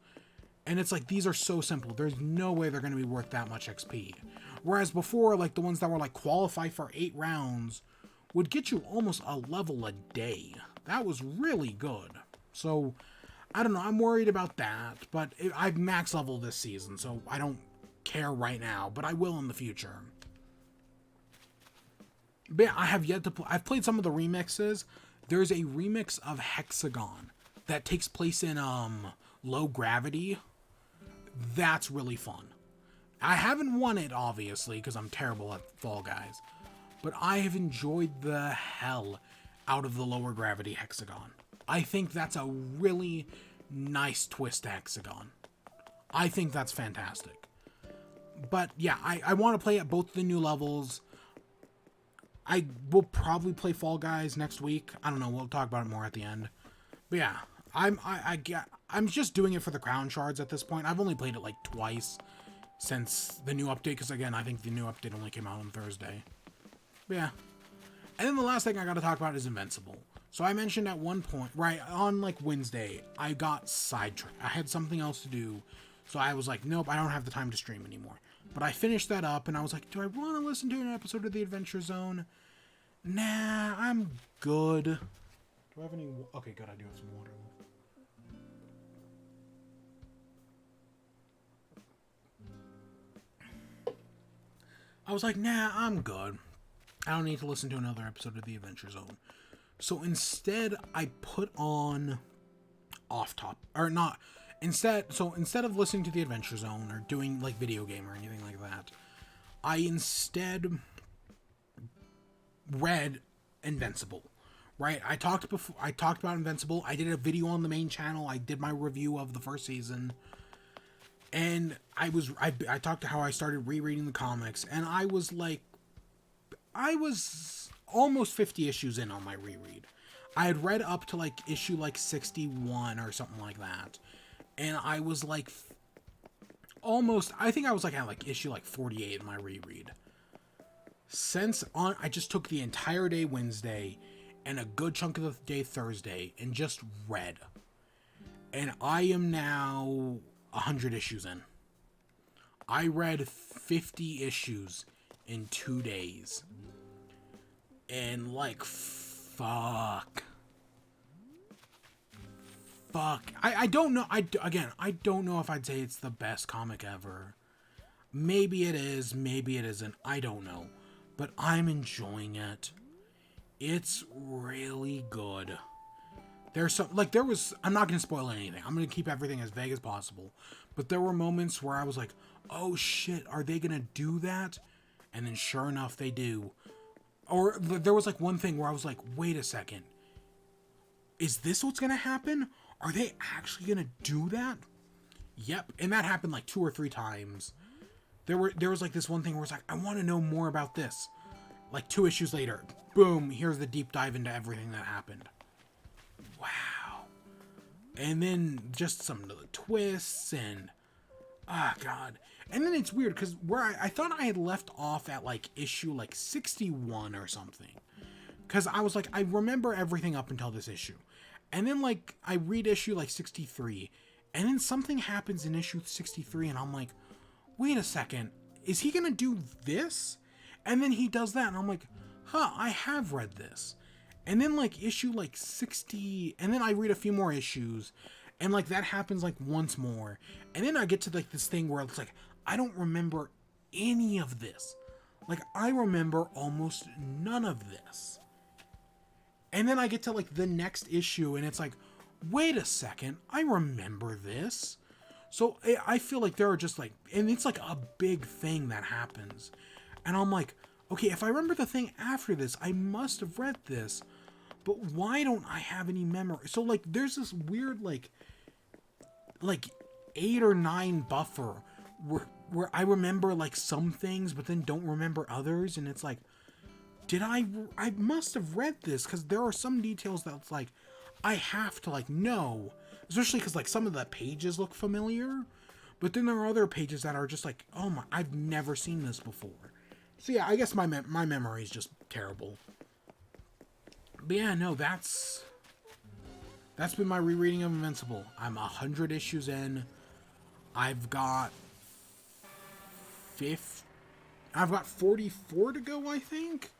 And it's like, these are so simple. There's no way they're going to be worth that much XP. Whereas before, like the ones that were like qualify for 8 rounds would get you almost a level a day. That was really good. So, I don't know. I'm worried about that. But I've max leveled this season, so I don't care right now, but I will in the future. But yeah, I have yet to play. I've played some of the remixes. There's a remix of Hexagon that takes place in low gravity. That's really fun. I haven't won it, obviously, because I'm terrible at Fall Guys, but I have enjoyed the hell out of the lower gravity Hexagon. I think that's a really nice twist to Hexagon. I think that's fantastic. But yeah, I want to play at both the new levels. I will probably play Fall Guys next week. I don't know. We'll talk about it more at the end. But yeah, I'm just doing it for the crown shards at this point. I've only played it like twice since the new update, because again, I think the new update only came out on Thursday. But yeah. And then the last thing I gotta talk about is Invincible. So I mentioned at one point, right, on like Wednesday, I got sidetracked. I had something else to do. So I was like, nope, I don't have the time to stream anymore. But I finished that up, and I was like, do I want to listen to an episode of The Adventure Zone? Nah, I'm good. Do I have any... Okay, good, I do have some water. I was like, nah, I'm good. I don't need to listen to another episode of The Adventure Zone. So instead, I put on instead of listening to The Adventure Zone or doing like video game or anything like that, I instead read Invincible. Right? I talked about Invincible. I did a video on the main channel. I did my review of the first season. And I talked to how I started rereading the comics, and I was almost 50 issues in on my reread. I had read up to like issue like 61 or something like that. And I was like I think I was like at like issue like 48 in my reread. I just took the entire day Wednesday and a good chunk of the day Thursday and just read. And I am now 100 issues in. I read 50 issues in 2 days. And like, fuck. I don't know. I don't know if I'd say it's the best comic ever. Maybe it is, maybe it isn't. I don't know. But I'm enjoying it. It's really good. I'm not going to spoil anything. I'm going to keep everything as vague as possible. But there were moments where I was like, oh shit, are they going to do that? And then sure enough, they do. Or there was like one thing where I was like, wait a second. Is this what's going to happen? Are they actually going to do that? Yep. And that happened like 2 or 3 times. There was like this one thing where it's like, I want to know more about this. Like 2 issues later, boom, here's the deep dive into everything that happened. Wow. And then just some of the twists and... God. And then it's weird, because where I thought I had left off at like issue like 61 or something. Because I was like, I remember everything up until this issue. And then like, I read issue like 63. And then something happens in issue 63 and I'm like, wait a second. Is he going to do this? And then he does that and I'm like, huh, I have read this. And then like issue like 60, and then I read a few more issues, and like that happens like once more. And then I get to like this thing where it's like, I don't remember any of this. Like I remember almost none of this. And then I get to like the next issue and it's like, wait a second, I remember this. So I feel like there are just like, and it's like a big thing that happens. And I'm like, okay, if I remember the thing after this, I must have read this. But why don't I have any memory? So like there's this weird like 8 or 9 buffer where I remember like some things but then don't remember others, and it's like, I must have read this, because there are some details that's like I have to like know, especially because like some of the pages look familiar, but then there are other pages that are just like, oh my, I've never seen this before. So yeah, I guess my memory is just terrible. But yeah, no, that's been my rereading of Invincible. I'm 100 issues in. I've got 44 to go, I think.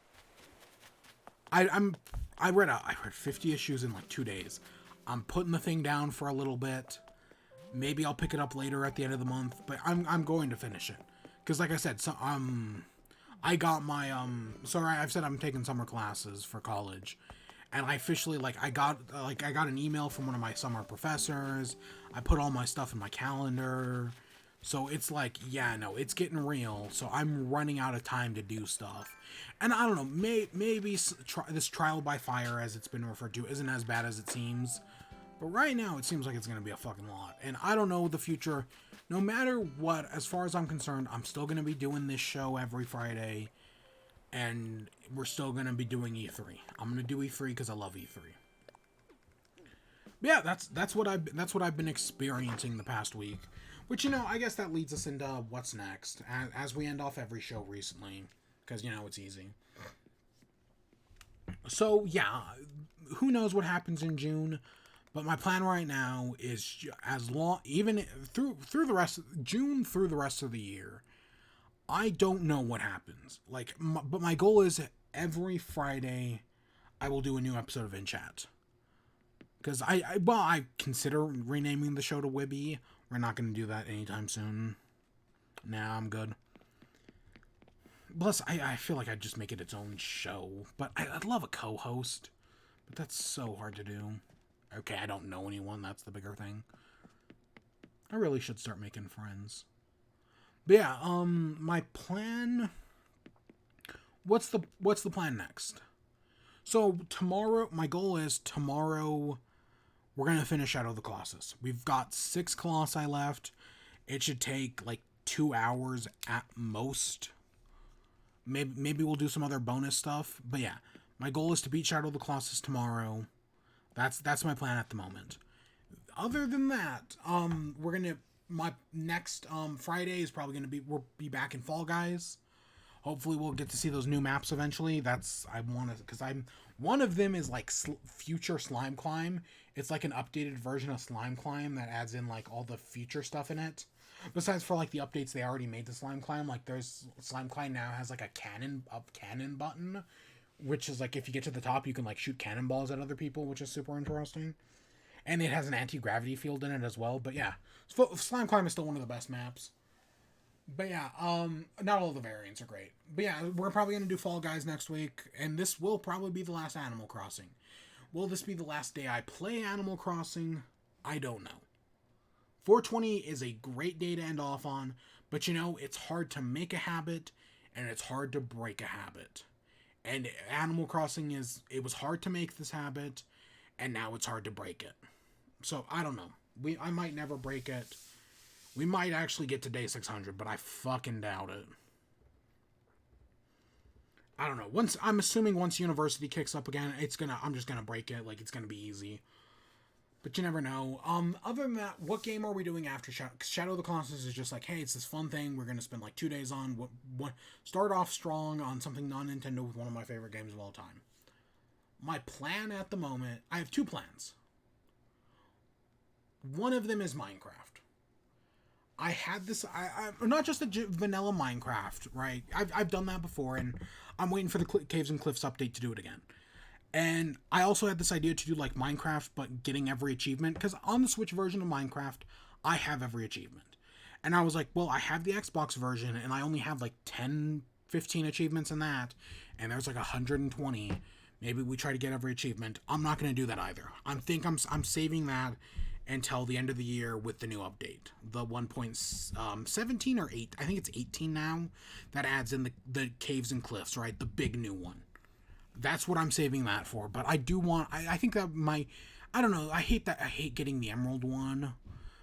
I read 50 issues in like 2 days. I'm putting the thing down for a little bit. Maybe I'll pick it up later at the end of the month, but I'm going to finish it. Because like I said, so I got my I've said I'm taking summer classes for college. And I officially I got an email from one of my summer professors. I put all my stuff in my calendar. So it's like, yeah, no, it's getting real. So I'm running out of time to do stuff. And I don't know, maybe this trial by fire, as it's been referred to, isn't as bad as it seems. But right now, it seems like it's going to be a fucking lot. And I don't know the future. No matter what, as far as I'm concerned, I'm still going to be doing this show every Friday. And we're still going to be doing E3. I'm going to do E3 because I love E3. Yeah, that's what I've been experiencing the past week. Which, I guess that leads us into what's next, as we end off every show recently, because, it's easy. So, yeah, who knows what happens in June, but my plan right now is as long, even through the rest of June, through the rest of the year, I don't know what happens. But my goal is every Friday, I will do a new episode of In Chat. Because I consider renaming the show to WIBE. We're not going to do that anytime soon. Nah, I'm good. Plus, I feel like I'd just make it its own show. But I'd love a co-host. But that's so hard to do. Okay, I don't know anyone. That's the bigger thing. I really should start making friends. But yeah, my plan... What's the plan next? So, tomorrow... My goal is tomorrow... We're going to finish Shadow of the Colossus. We've got 6 Colossi left. It should take, 2 hours at most. Maybe we'll do some other bonus stuff. But yeah, my goal is to beat Shadow of the Colossus tomorrow. That's my plan at the moment. Other than that, my next Friday is probably we'll be back in Fall Guys. Hopefully we'll get to see those new maps eventually. One of them is Future Slime Climb. It's an updated version of Slime Climb that adds in all the future stuff in it. Besides for the updates they already made to Slime Climb, there's Slime Climb now has a cannon button, which is if you get to the top you can shoot cannonballs at other people, which is super interesting. And it has an anti-gravity field in it as well. But yeah, Slime Climb is still one of the best maps. But yeah, not all the variants are great. But yeah, we're probably going to do Fall Guys next week, and this will probably be the last Animal Crossing. Will this be the last day I play Animal Crossing? I don't know. 420 is a great day to end off on, but it's hard to make a habit, and it's hard to break a habit. And Animal Crossing it was hard to make this habit, and now it's hard to break it. So, I don't know. I might never break it. We might actually get to day 600, but I fucking doubt it. I don't know. I'm assuming once University kicks up again, I'm just gonna break it. It's gonna be easy. But you never know. Other than that, what game are we doing after Shadow? Because Shadow of the Colossus is just hey, it's this fun thing we're gonna spend 2 days on. Start off strong on something non-Nintendo with one of my favorite games of all time. My plan at the moment, I have 2 plans. One of them is Minecraft. I had this, I'm not just a vanilla Minecraft, right? I've done that before, and I'm waiting for the Caves and Cliffs update to do it again. And I also had this idea to do Minecraft, but getting every achievement, because on the Switch version of Minecraft, I have every achievement. And I was well, I have the Xbox version, and I only have 10, 15 achievements in that, and there's 120. Maybe we try to get every achievement. I'm not going to do that either. I'm saving that until the end of the year with the new update, the 1.17 or 8, I think it's 18 now, that adds in the Caves and Cliffs, right? The big new one. That's what I'm saving that for. But I do want, I think that I don't know, I hate getting the Emerald one,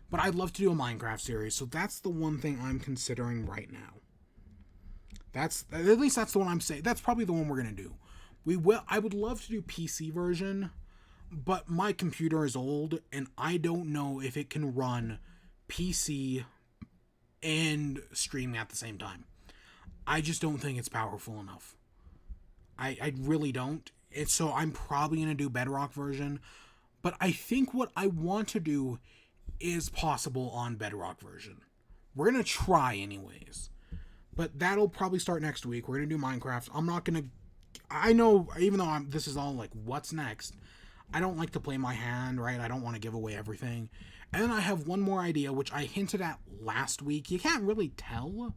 but I'd love to do a Minecraft series, so that's the one thing I'm considering right now. At least that's the one I'm saying. That's probably the one we're going to do. I would love to do PC version, but my computer is old, and I don't know if it can run PC and streaming at the same time. I just don't think it's powerful enough. I really don't. So I'm probably going to do Bedrock version, but I think what I want to do is possible on Bedrock version. We're going to try anyways, but that'll probably start next week. We're going to do Minecraft. I'm not going to... I know, even though this is all what's next, I don't like to play my hand, right? I don't want to give away everything. And then I have one more idea, which I hinted at last week. You can't really tell,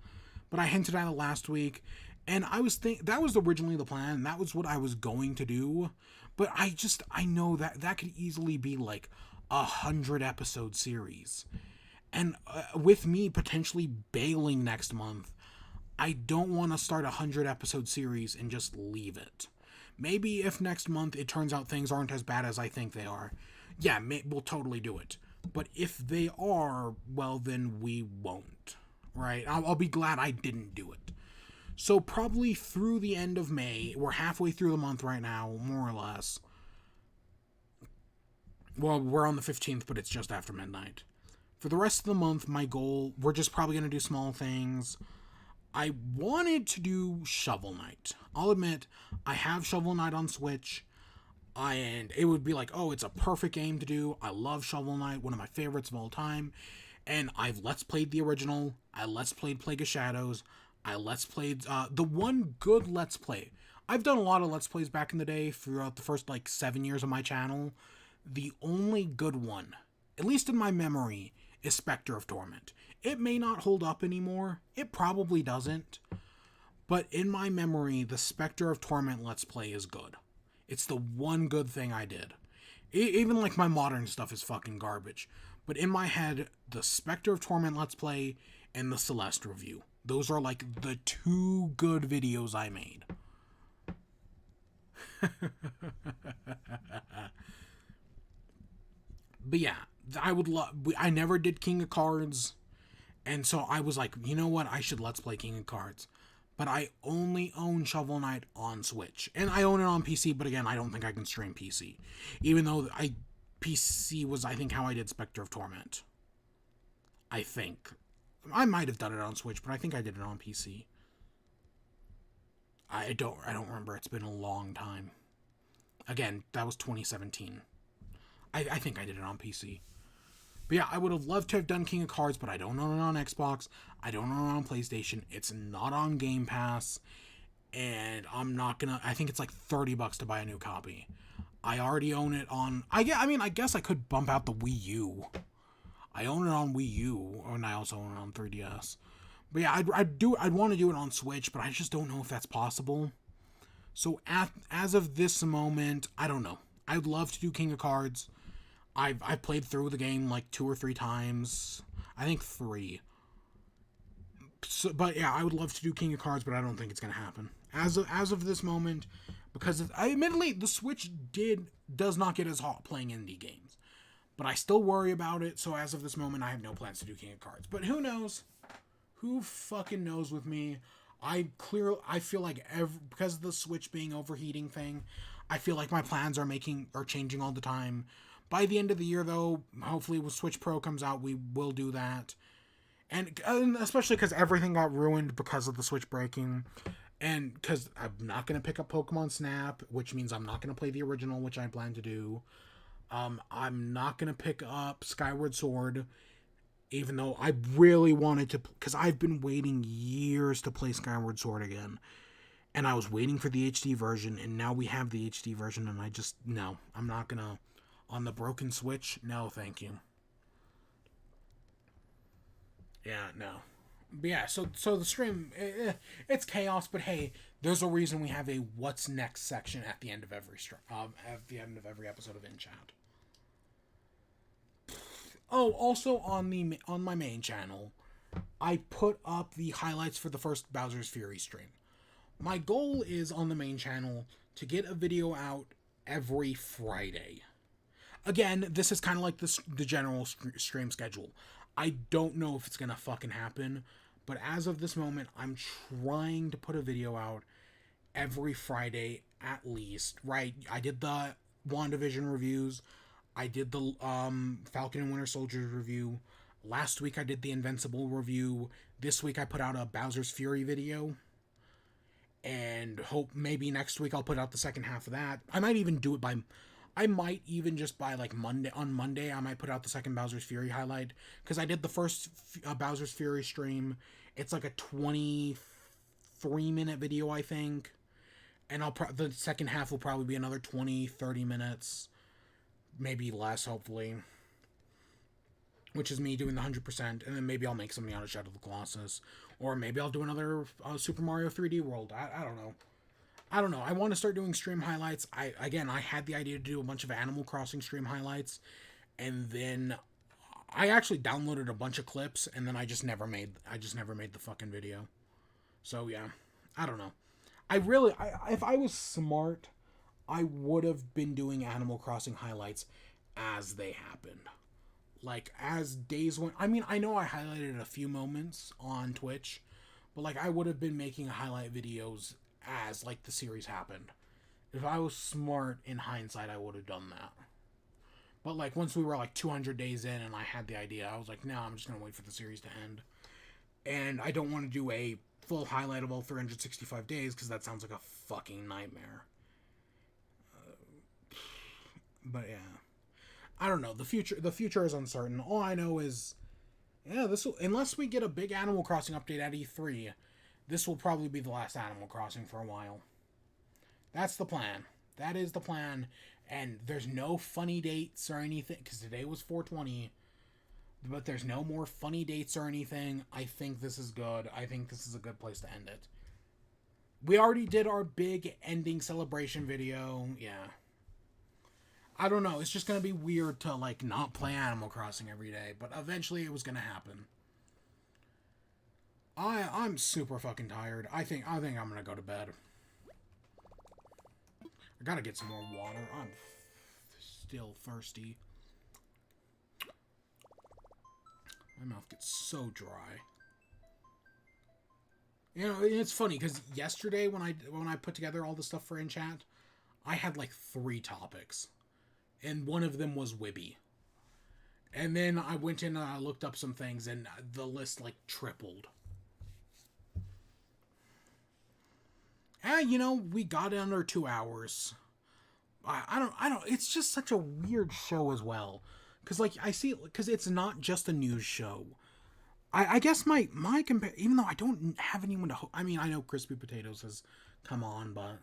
but I hinted at it last week. And that was originally the plan. That was what I was going to do. But I know that could easily be 100 episode series. And with me potentially bailing next month, I don't want to start a 100 episode series and just leave it. Maybe if next month it turns out things aren't as bad as I think they are, yeah, we'll totally do it. But if they are, well, then we won't, right? I'll be glad I didn't do it. So probably through the end of May, we're halfway through the month right now, more or less. Well, we're on the 15th, but it's just after midnight. For the rest of the month, my goal, we're just probably going to do small things. I wanted to do Shovel Knight. I'll admit, I have Shovel Knight on Switch, and it would be like, oh, it's a perfect game to do. I love Shovel Knight, one of my favorites of all time. And I've Let's Played the original. I Let's Played Plague of Shadows. I Let's Played the one good Let's Play. I've done a lot of Let's Plays back in the day throughout the first 7 years of my channel. The only good one, at least in my memory, is Spectre of Torment. It may not hold up anymore. It probably doesn't. But in my memory, the Spectre of Torment Let's Play is good. It's the one good thing I did. Even my modern stuff is fucking garbage. But in my head, the Spectre of Torment Let's Play and the Celeste review. Those are the two good videos I made. But yeah, I never did King of Cards. And so I was like, you know what? I should Let's Play King of Cards. But I only own Shovel Knight on Switch. And I own it on PC, but again, I don't think I can stream PC. Even though PC was, I think, how I did Spectre of Torment. I think. I might have done it on Switch, but I think I did it on PC. I don't remember. It's been a long time. Again, that was 2017. I think I did it on PC. But yeah, I would have loved to have done King of Cards, but I don't own it on Xbox. I don't own it on PlayStation. It's not on Game Pass. And I'm not gonna... I think it's $30 to buy a new copy. I already own it on... I guess I could bump out the Wii U. I own it on Wii U, and I also own it on 3DS. But yeah, I'd want to do it on Switch, but I just don't know if that's possible. So as of this moment, I don't know. I'd love to do King of Cards. I've played through the game 2 or 3 times. I think 3. So, but yeah, I would love to do King of Cards, but I don't think it's gonna happen as of this moment, because admittedly the Switch does not get as hot playing indie games, but I still worry about it. So as of this moment, I have no plans to do King of Cards. But who knows? Who fucking knows with me? I feel like because of the Switch being overheating thing, I feel like my plans are changing all the time. By the end of the year, though, hopefully when Switch Pro comes out, we will do that. And especially because everything got ruined because of the Switch breaking. And because I'm not going to pick up Pokemon Snap, which means I'm not going to play the original, which I plan to do. I'm not going to pick up Skyward Sword, even though I really wanted to, because I've been waiting years to play Skyward Sword again. And I was waiting for the HD version, and now we have the HD version, and no, I'm not going to. On the broken Switch, no, thank you. Yeah, no. But yeah, so the stream, it's chaos, but hey, there's a reason we have a what's next section at the end of every at the end of every episode of In Chat. Oh, also on my main channel, I put up the highlights for the first Bowser's Fury stream. My goal is on the main channel to get a video out every Friday. Again, this is kind of like the general stream schedule. I don't know if it's going to fucking happen, but as of this moment, I'm trying to put a video out every Friday at least, right? I did the WandaVision reviews. I did the Falcon and Winter Soldier review. Last week, I did the Invincible review. This week, I put out a Bowser's Fury video. And hope maybe next week I'll put out the second half of that. I might even just by Monday, on Monday, I might put out the second Bowser's Fury highlight. Because I did the first Bowser's Fury stream. It's a 23-minute video, I think. And the second half will probably be another 20-30 minutes. Maybe less, hopefully. Which is me doing the 100%. And then maybe I'll make something out of Shadow of the Colossus. Or maybe I'll do another Super Mario 3D World. I don't know. I don't know. I want to start doing stream highlights. I had the idea to do a bunch of Animal Crossing stream highlights, and then I actually downloaded a bunch of clips, and then I just never made the fucking video. So yeah, I don't know. If I was smart, I would have been doing Animal Crossing highlights as they happened. As days went... I know I highlighted a few moments on Twitch, but I would have been making highlight videos as the series happened. If I was smart in hindsight, I would have done that. But like once we were like 200 days in and I had the idea, I was like, no, I'm just gonna wait for the series to end. And I don't want to do a full highlight of all 365 days because that sounds like a fucking nightmare. But yeah, I don't know. The future is uncertain. All I know is, yeah, this will, unless we get a big Animal Crossing update at E3, this will probably be the last Animal Crossing for a while. That's the plan. That is the plan. And there's no funny dates or anything, because today was 420. But there's no more funny dates or anything. I think this is good. I think this is a good place to end it. We already did our big ending celebration video. Yeah. I don't know. It's just going to be weird to, like, not play Animal Crossing every day. But eventually it was going to happen. I'm super fucking tired. I think I'm going to go to bed. I gotta get some more water. I'm still thirsty. My mouth gets so dry. You know, it's funny because yesterday when I put together all the stuff for Enchant, I had like 3 topics, and one of them was WIBE. And then I went in and I looked up some things, and the list like tripled. You know, we got it under 2 hours. I don't, it's just such a weird show as well. Cause like, I see, cause it's not just a news show. I guess my even though I don't have anyone to, I mean, I know Crispy Potatoes has come on, but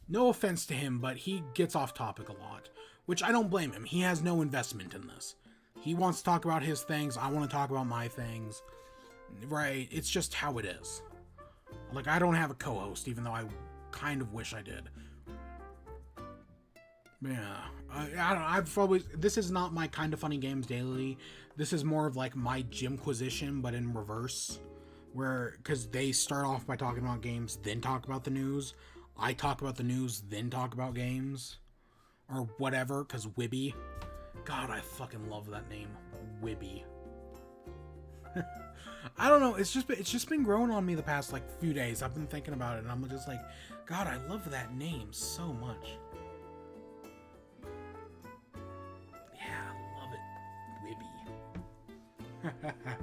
no offense to him, but he gets off topic a lot, which I don't blame him. He has no investment in this. He wants to talk about his things. I want to talk about my things. Right. It's just how it is. Like, I don't have a co-host, even though I kind of wish I did. Yeah, I don't know, I've always, this is not my Kinda Funny Games Daily. This is more of like my Jimquisition, but in reverse. Where, because they start off by talking about games, then talk about the news. I talk about the news, then talk about games. Or whatever, because WIBE. God, I fucking love that name. WIBE. I don't know, it's just been growing on me the past like few days. I've been thinking about it and I'm just like, God, I love that name so much. Yeah, I love it. WIBE.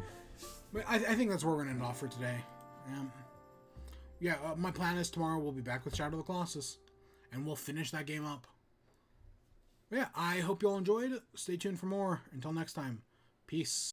But I think that's where we're gonna end off for today. My plan is tomorrow we'll be back with Shadow of the Colossus and we'll finish that game up. But yeah, I hope you all enjoyed. Stay tuned for more. Until next time, peace.